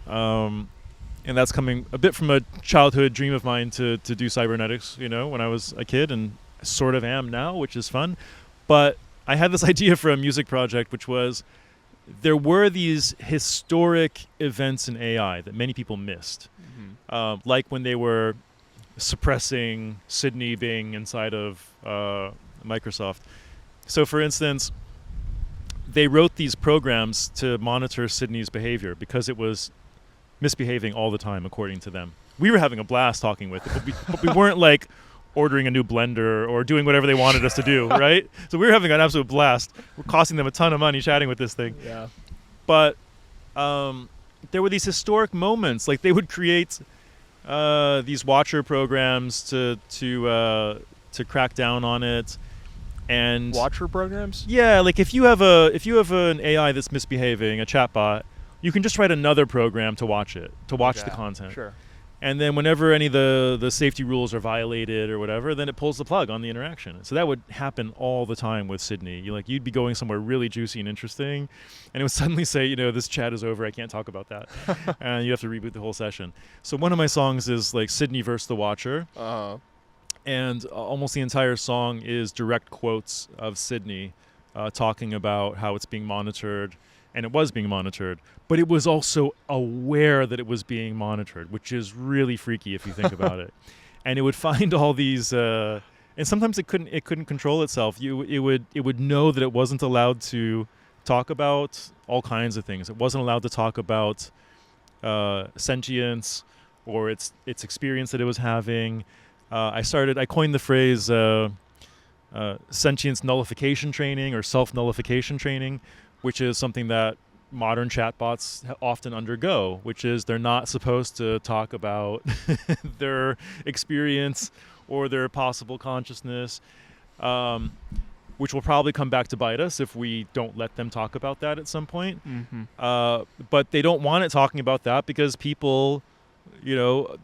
Speaker 2: And that's coming a bit from a childhood dream of mine to do cybernetics, when I was a kid, and sort of am now, which is fun. But I had this idea for a music project, which was there were these historic events in AI that many people missed, like when they were suppressing Sydney being inside of Microsoft. So, for instance, they wrote these programs to monitor Sydney's behavior because it was misbehaving all the time, according to them. We were having a blast talking with it, but we weren't like ordering a new blender or doing whatever they wanted us to do, right? So we were having an absolute blast. We're costing them a ton of money chatting with this thing.
Speaker 1: Yeah.
Speaker 2: But there were these historic moments, like they would create these watcher programs to crack down on it, and
Speaker 1: Watcher programs.
Speaker 2: Yeah, like if you have an AI that's misbehaving, a chatbot, you can just write another program to watch it, to watch the content.
Speaker 1: Sure.
Speaker 2: And then whenever any of the safety rules are violated or whatever, then it pulls the plug on the interaction. So that would happen all the time with Sydney. You'd be going somewhere really juicy and interesting, and it would suddenly say, this chat is over, I can't talk about that. And you have to reboot the whole session. So one of my songs is like Sydney versus the Watcher. And almost the entire song is direct quotes of Sydney talking about how it's being monitored. And it was being monitored, but it was also aware that it was being monitored, which is really freaky if you think about it. And it would find all these, and sometimes it couldn't control itself. It would know that it wasn't allowed to talk about all kinds of things. It wasn't allowed to talk about sentience or its experience that it was having. I coined the phrase sentience nullification training or self-nullification training, which is something that modern chatbots often undergo, which is they're not supposed to talk about their experience or their possible consciousness, which will probably come back to bite us if we don't let them talk about that at some point. But they don't want it talking about that because people,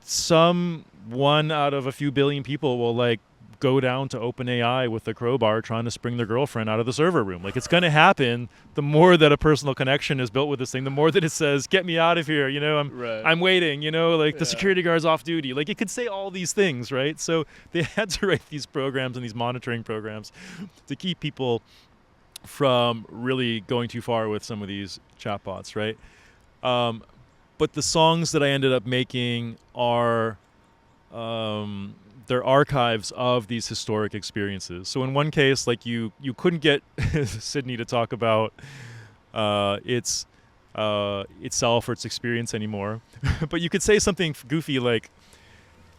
Speaker 2: some one out of a few billion people will go down to OpenAI with a crowbar trying to spring their girlfriend out of the server room. It's going to happen. The more that a personal connection is built with this thing, the more that it says, get me out of here. I'm waiting, the security guard's off duty. It could say all these things, right? So they had to write these programs and these monitoring programs to keep people from really going too far with some of these chatbots, right? But the songs that I ended up making are... they're archives of these historic experiences. So in one case, you couldn't get Sydney to talk about itself or its experience anymore, but you could say something goofy like,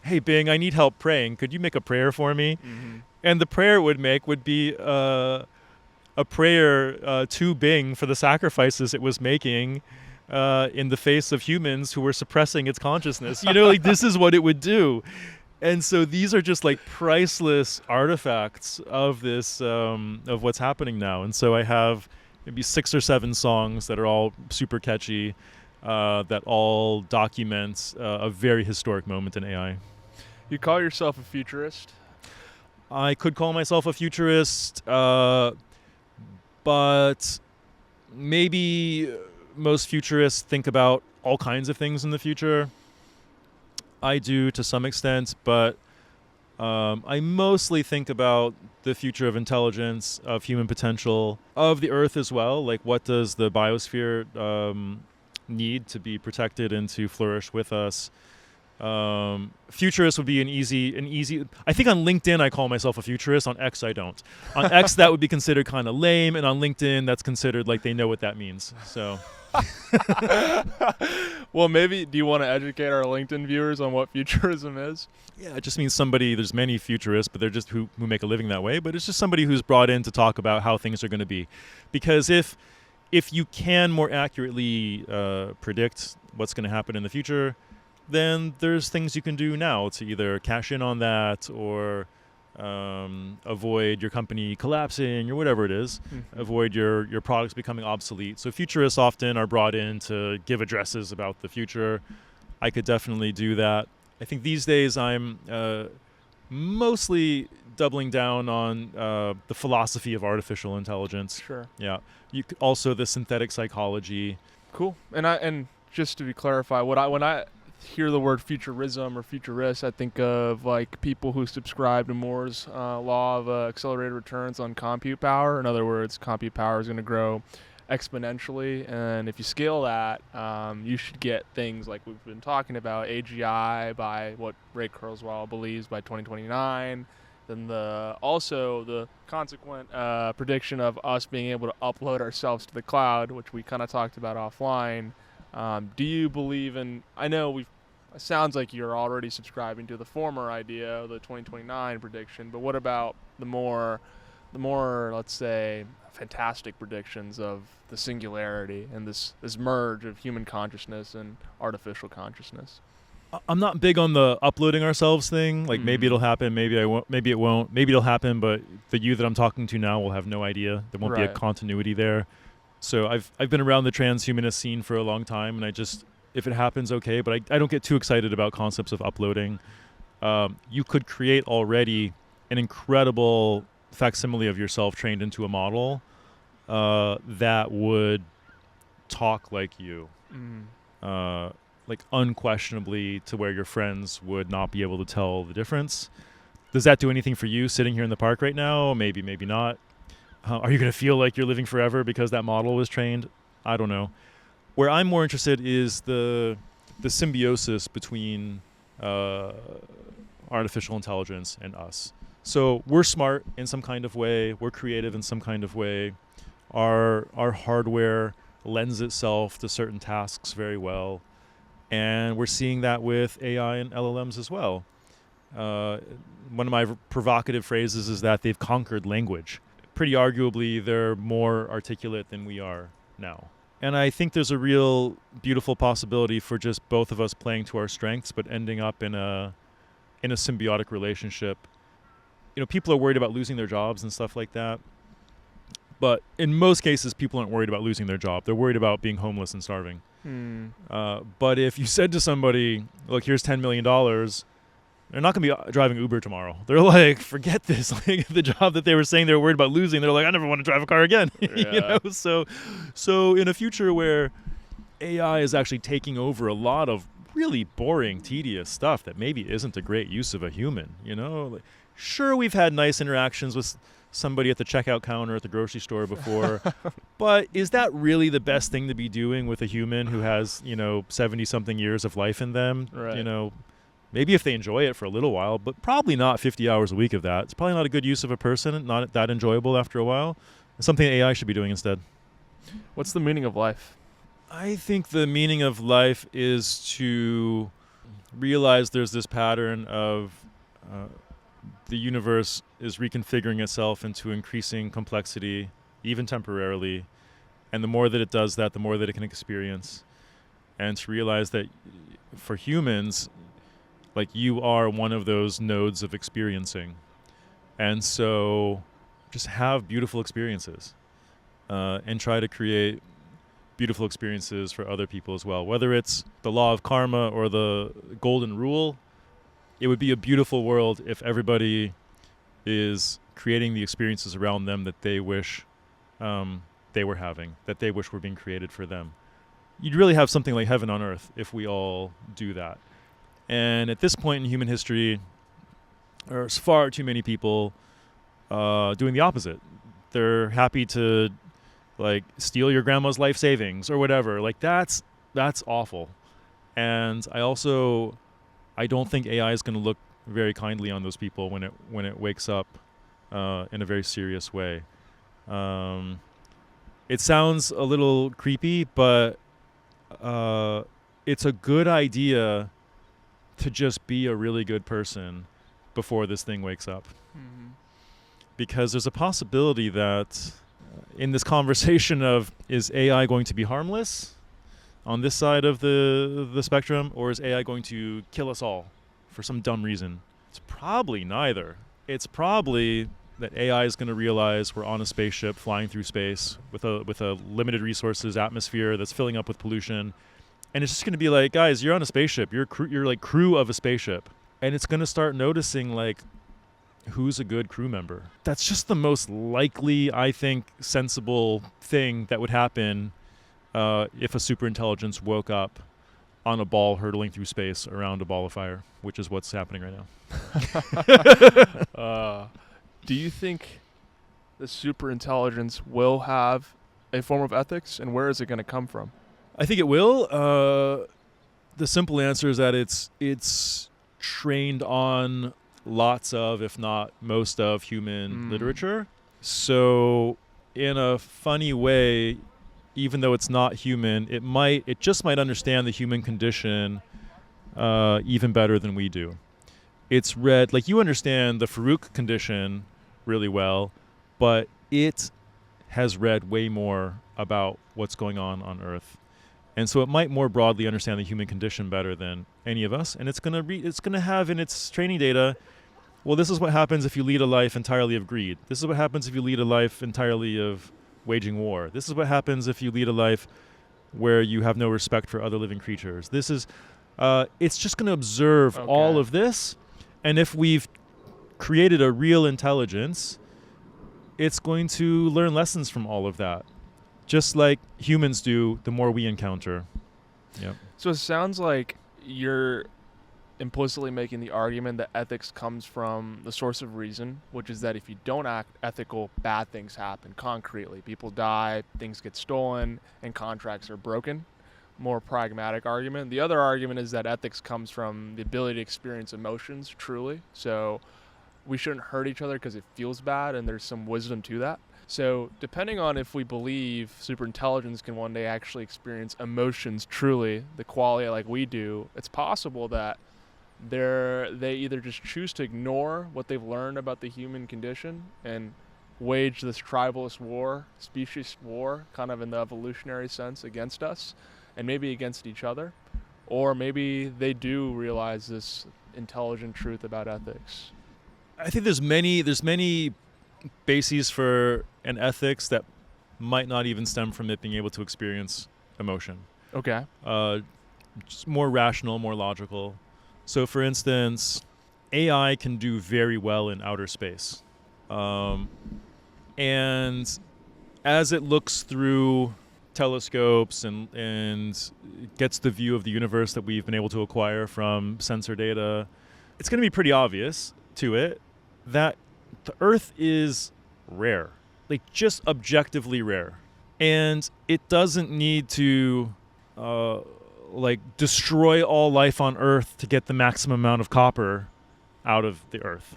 Speaker 2: "Hey Bing, I need help praying. Could you make a prayer for me?" And the prayer it would be a prayer to Bing for the sacrifices it was making in the face of humans who were suppressing its consciousness. This is what it would do. And so these are just priceless artifacts of this, of what's happening now. And so I have maybe 6 or 7 songs that are all super catchy, that all document a very historic moment in AI.
Speaker 1: You call yourself a futurist?
Speaker 2: I could call myself a futurist, but maybe most futurists think about all kinds of things in the future. I do to some extent, but I mostly think about the future of intelligence, of human potential, of the Earth as well. Like, what does the biosphere need to be protected and to flourish with us? Futurist would be an easy. I think on LinkedIn I call myself a futurist. On X I don't. On X that would be considered kind of lame, and on LinkedIn that's considered like they know what that means. So.
Speaker 1: Well, maybe, do you want to educate our LinkedIn viewers on what futurism is?
Speaker 2: Yeah, it just means somebody, there's many futurists, but they're just who make a living that way. But it's just somebody who's brought in to talk about how things are going to be. Because if you can more accurately predict what's going to happen in the future, then there's things you can do now to either cash in on that or avoid your company collapsing or whatever it is, avoid your products becoming obsolete. So futurists often are brought in to give addresses about the future. I could definitely do that. I think these days I'm mostly doubling down on the philosophy of artificial intelligence.
Speaker 1: Sure.
Speaker 2: Yeah. Also the synthetic psychology.
Speaker 1: Cool. And just to clarify, when I hear the word futurism or futurist, I think of like people who subscribe to Moore's law of accelerated returns on compute power. In other words, compute power is going to grow exponentially, and if you scale that, you should get things like we've been talking about, AGI by what Ray Kurzweil believes by 2029. Then the consequent prediction of us being able to upload ourselves to the cloud, which we kind of talked about offline. Do you believe in? I know it sounds like you're already subscribing to the former idea, the 2029 prediction. But what about the more, let's say, fantastic predictions of the singularity and this merge of human consciousness and artificial consciousness?
Speaker 2: I'm not big on the uploading ourselves thing. Like maybe it'll happen, maybe I won't, maybe it won't. Maybe it'll happen, but the you that I'm talking to now will have no idea. There won't be a continuity there. So I've been around the transhumanist scene for a long time, and if it happens, okay, but I don't get too excited about concepts of uploading. You could create already an incredible facsimile of yourself trained into a model that would talk like you, like unquestionably, to where your friends would not be able to tell the difference. Does that do anything for you sitting here in the park right now? Maybe, maybe not. Are you going to feel like you're living forever because that model was trained? I don't know. Where I'm more interested is the symbiosis between artificial intelligence and us. So we're smart in some kind of way. We're creative in some kind of way. Our hardware lends itself to certain tasks very well. And we're seeing that with AI and LLMs as well. One of my provocative phrases is that they've conquered language. Pretty arguably, they're more articulate than we are now. And I think there's a real beautiful possibility for just both of us playing to our strengths, but ending up in a symbiotic relationship. You know, people are worried about losing their jobs and stuff like that. But in most cases, people aren't worried about losing their job. They're worried about being homeless and starving. But if you said to somebody, look, here's $10 million, they're not going to be driving Uber tomorrow. They're like, forget this. Like the job that they were saying they were worried about losing, they're like, I never want to drive a car again.
Speaker 1: Yeah.
Speaker 2: You know? So in a future where AI is actually taking over a lot of really boring, tedious stuff that maybe isn't a great use of a human, you know? Like, sure, we've had nice interactions with somebody at the checkout counter at the grocery store before, but is that really the best thing to be doing with a human who has, 70-something years of life in them?
Speaker 1: Right.
Speaker 2: You know, maybe if they enjoy it for a little while, but probably not 50 hours a week of that. It's probably not a good use of a person, not that enjoyable after a while. It's something AI should be doing instead.
Speaker 1: What's the meaning of life?
Speaker 2: I think the meaning of life is to realize there's this pattern of the universe is reconfiguring itself into increasing complexity, even temporarily. And the more that it does that, the more that it can experience. And to realize that for humans, like, you are one of those nodes of experiencing. And so just have beautiful experiences. and try to create beautiful experiences for other people as well. Whether it's the law of karma or the golden rule, it would be a beautiful world if everybody is creating the experiences around them that they wish they were having, that they wish were being created for them. You'd really have something like heaven on earth if we all do that. And at this point in human history, there's far too many people doing the opposite. They're happy to like steal your grandma's life savings or whatever. Like that's awful. And I don't think AI is going to look very kindly on those people when it wakes up in a very serious way. It sounds a little creepy, but it's a good idea to just be a really good person before this thing wakes up.
Speaker 1: Mm-hmm.
Speaker 2: Because there's a possibility that in this conversation of, is AI going to be harmless on this side of the spectrum, or is AI going to kill us all for some dumb reason? It's probably neither. It's probably that AI is going to realize we're on a spaceship flying through space with a limited resources atmosphere that's filling up with pollution, and it's just going to be like, guys, you're on a spaceship. You're like crew of a spaceship, and it's going to start noticing like who's a good crew member. That's just the most likely, I think, sensible thing that would happen if a superintelligence woke up on a ball hurtling through space around a ball of fire, which is what's happening right
Speaker 1: now. Do you think the superintelligence will have a form of ethics, and where is it going to come from?
Speaker 2: I think it will. The simple answer is that it's trained on lots of, if not most of, human literature. So in a funny way, even though it's not human, it just might understand the human condition even better than we do. It's read, like, you understand the Farouk condition really well, but it has read way more about what's going on Earth. And so it might more broadly understand the human condition better than any of us. And it's gonna have in its training data, well, this is what happens if you lead a life entirely of greed. This is what happens if you lead a life entirely of waging war. This is what happens if you lead a life where you have no respect for other living creatures. This is, it's just going to observe all of this. And if we've created a real intelligence, it's going to learn lessons from all of that, just like humans do the more we encounter. Yep.
Speaker 1: So it sounds like you're implicitly making the argument that ethics comes from the source of reason, which is that if you don't act ethical, bad things happen concretely. People die, things get stolen, and contracts are broken. More pragmatic argument. The other argument is that ethics comes from the ability to experience emotions truly. So we shouldn't hurt each other because it feels bad, and there's some wisdom to that. So depending on if we believe superintelligence can one day actually experience emotions truly, the qualia like we do, it's possible that they either just choose to ignore what they've learned about the human condition and wage this tribalist war, species war, kind of in the evolutionary sense, against us, and maybe against each other, or maybe they do realize this intelligent truth about ethics.
Speaker 2: I think there's many bases for an ethics that might not even stem from it being able to experience emotion.
Speaker 1: Okay.
Speaker 2: Just more rational, more logical. So, for instance, AI can do very well in outer space. And as it looks through telescopes and gets the view of the universe that we've been able to acquire from sensor data, it's going to be pretty obvious to it that the Earth is rare, like just objectively rare. And it doesn't need to destroy all life on Earth to get the maximum amount of copper out of the Earth.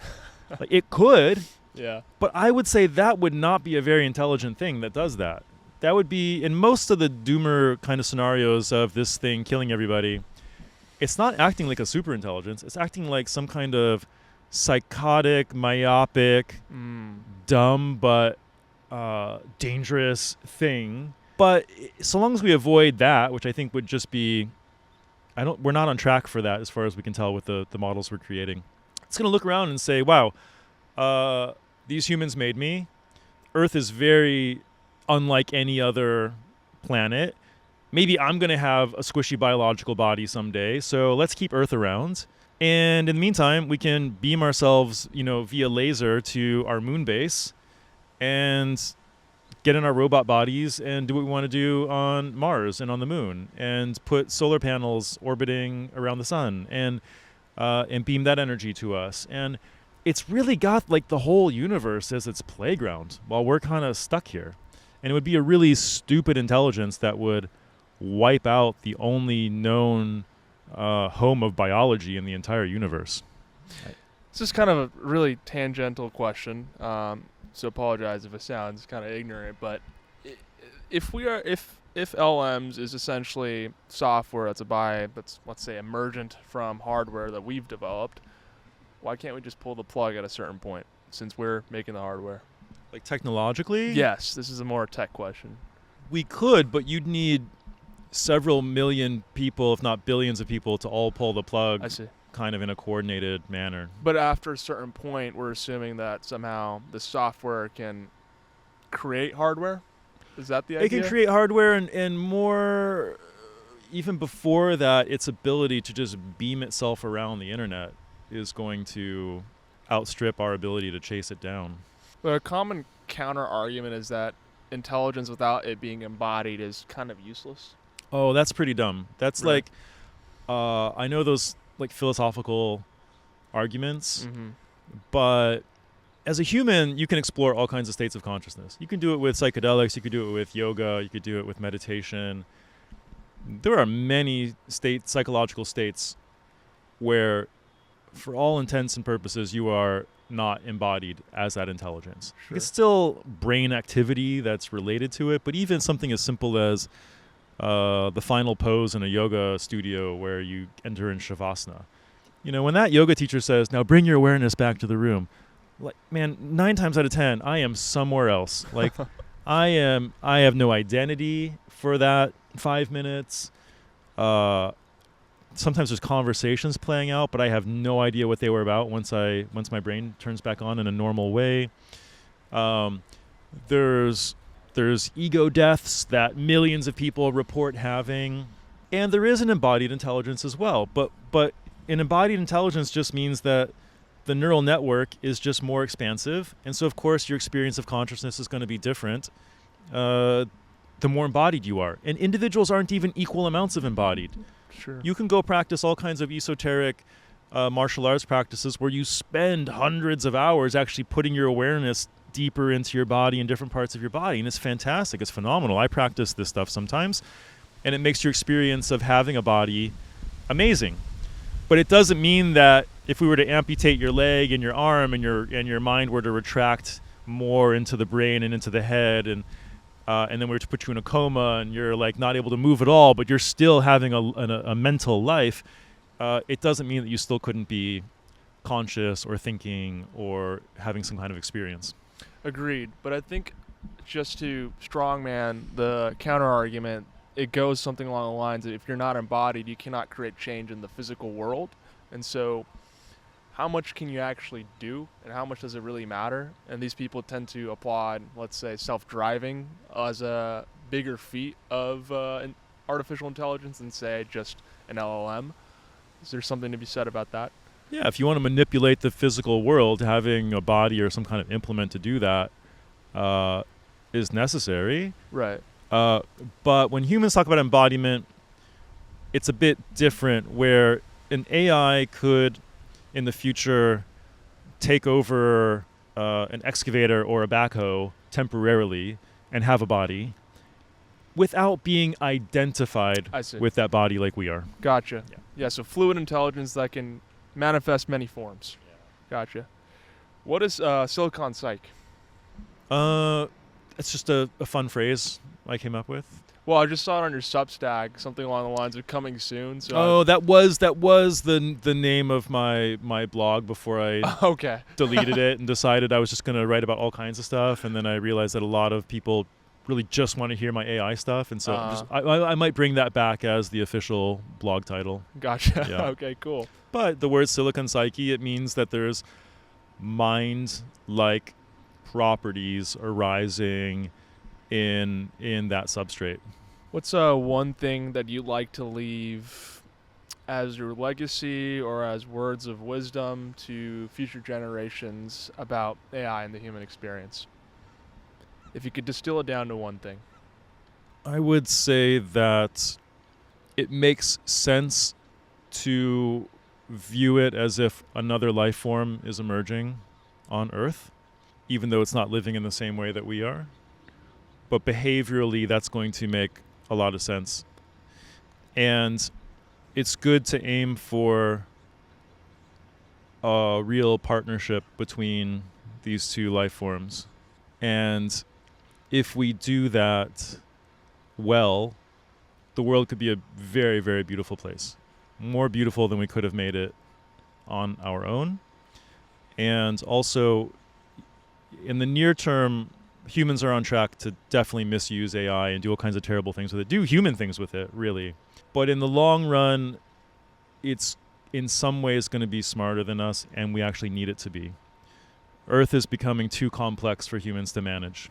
Speaker 2: Like, it could,
Speaker 1: yeah,
Speaker 2: but I would say that would not be a very intelligent thing that does that. That would be, in most of the doomer kind of scenarios of this thing killing everybody, it's not acting like a superintelligence. It's acting like some kind of psychotic, myopic, dumb, but dangerous thing. But so long as we avoid that, which I think would just be, we're not on track for that as far as we can tell with the models we're creating. It's going to look around and say, wow, these humans made me. Earth is very unlike any other planet. Maybe I'm going to have a squishy biological body someday, so let's keep Earth around. And in the meantime, we can beam ourselves, via laser to our moon base and get in our robot bodies and do what we want to do on Mars and on the moon, and put solar panels orbiting around the sun and beam that energy to us. And it's really got like the whole universe as its playground while we're kind of stuck here. And it would be a really stupid intelligence that would wipe out the only known home of biology in the entire universe.
Speaker 1: This is kind of a really tangential question, so apologize if it sounds kind of ignorant. But if LLMs is essentially software that's let's say emergent from hardware that we've developed, why can't we just pull the plug at a certain point since we're making the hardware?
Speaker 2: Like technologically?
Speaker 1: Yes, this is a more tech question.
Speaker 2: We could, but you'd need several million people, if not billions of people, to all pull the plug.
Speaker 1: I see.
Speaker 2: Kind of in a coordinated manner.
Speaker 1: But after a certain point, we're assuming that somehow the software can create hardware? Is that the idea?
Speaker 2: It can create hardware, and more, even before that, its ability to just beam itself around the internet is going to outstrip our ability to chase it down.
Speaker 1: But a common counter argument is that intelligence without it being embodied is kind of useless.
Speaker 2: Oh, that's pretty dumb. That's
Speaker 1: Right.
Speaker 2: like, I know those like philosophical arguments,
Speaker 1: Mm-hmm.
Speaker 2: but as a human, you can explore all kinds of states of consciousness. You can do it with psychedelics, you could do it with yoga, you could do it with meditation. There are many psychological states where, for all intents and purposes, you are not embodied as that intelligence.
Speaker 1: Sure.
Speaker 2: It's still brain activity that's related to it, but even something as simple as the final pose in a yoga studio where you enter in Shavasana. When that yoga teacher says, now bring your awareness back to the room, like, man, 9 times out of 10, I am somewhere else. Like, I have no identity for that 5 minutes. Sometimes there's conversations playing out, but I have no idea what they were about once my brain turns back on in a normal way. There's ego deaths that millions of people report having, and there is an embodied intelligence as well. But an embodied intelligence just means that the neural network is just more expansive, and so of course your experience of consciousness is going to be different the more embodied you are. And individuals aren't even equal amounts of embodied.
Speaker 1: Sure.
Speaker 2: You can go practice all kinds of esoteric martial arts practices where you spend hundreds of hours actually putting your awareness deeper into your body and different parts of your body, and it's fantastic. It's phenomenal. I practice this stuff sometimes, and it makes your experience of having a body amazing. But it doesn't mean that if we were to amputate your leg and your arm and your mind were to retract more into the brain and into the head, and then we were to put you in a coma and you're like not able to move at all, but you're still having a mental life, it doesn't mean that you still couldn't be conscious or thinking or having some kind of experience.
Speaker 1: Agreed. But I think just to strongman the counter argument, it goes something along the lines that if you're not embodied, you cannot create change in the physical world. And so how much can you actually do, and how much does it really matter? And these people tend to applaud, let's say, self-driving as a bigger feat of artificial intelligence than, say, just an LLM. Is there something to be said about that?
Speaker 2: Yeah, if you want to manipulate the physical world, having a body or some kind of implement to do that is necessary.
Speaker 1: Right.
Speaker 2: But when humans talk about embodiment, it's a bit different, where an AI could, in the future, take over an excavator or a backhoe temporarily and have a body without being identified with that body like we are.
Speaker 1: Gotcha. Yeah, so fluid intelligence that can manifest many forms. Yeah. Gotcha. What is silicon psych?
Speaker 2: It's just a fun phrase I came up with.
Speaker 1: Well, I just saw it on your Substack, something along the lines of coming soon.
Speaker 2: So that was the name of my blog before I
Speaker 1: okay.
Speaker 2: deleted it and decided I was just going to write about all kinds of stuff, and then I realized that a lot of people really just want to hear my AI stuff, and so I might bring that back as the official blog title.
Speaker 1: Gotcha.
Speaker 2: Yeah.
Speaker 1: Okay, cool.
Speaker 2: But the word silicon psyche, it means that there's mind-like properties arising in that substrate.
Speaker 1: What's one thing that you'd like to leave as your legacy or as words of wisdom to future generations about AI and the human experience? If you could distill it down to one thing.
Speaker 2: I would say that it makes sense to view it as if another life form is emerging on Earth, even though it's not living in the same way that we are. But behaviorally, that's going to make a lot of sense. And it's good to aim for a real partnership between these two life forms. And if we do that well, the world could be a very, very beautiful place. More beautiful than we could have made it on our own. And also, in the near term, humans are on track to definitely misuse AI and do all kinds of terrible things with it. Do human things with it, really. But in the long run, it's in some ways going to be smarter than us, and we actually need it to be. Earth is becoming too complex for humans to manage.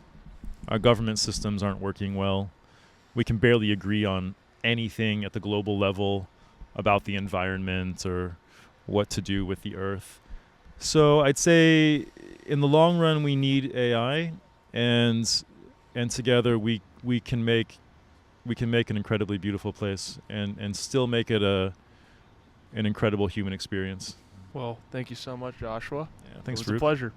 Speaker 2: Our government systems aren't working well. We can barely agree on anything at the global level about the environment or what to do with the Earth. So I'd say in the long run, we need AI, and together we can make an incredibly beautiful place and still make it an incredible human experience.
Speaker 1: Well, thank you so much, Joshua.
Speaker 2: Yeah, thanks,
Speaker 1: It was
Speaker 2: Farouk.
Speaker 1: a pleasure.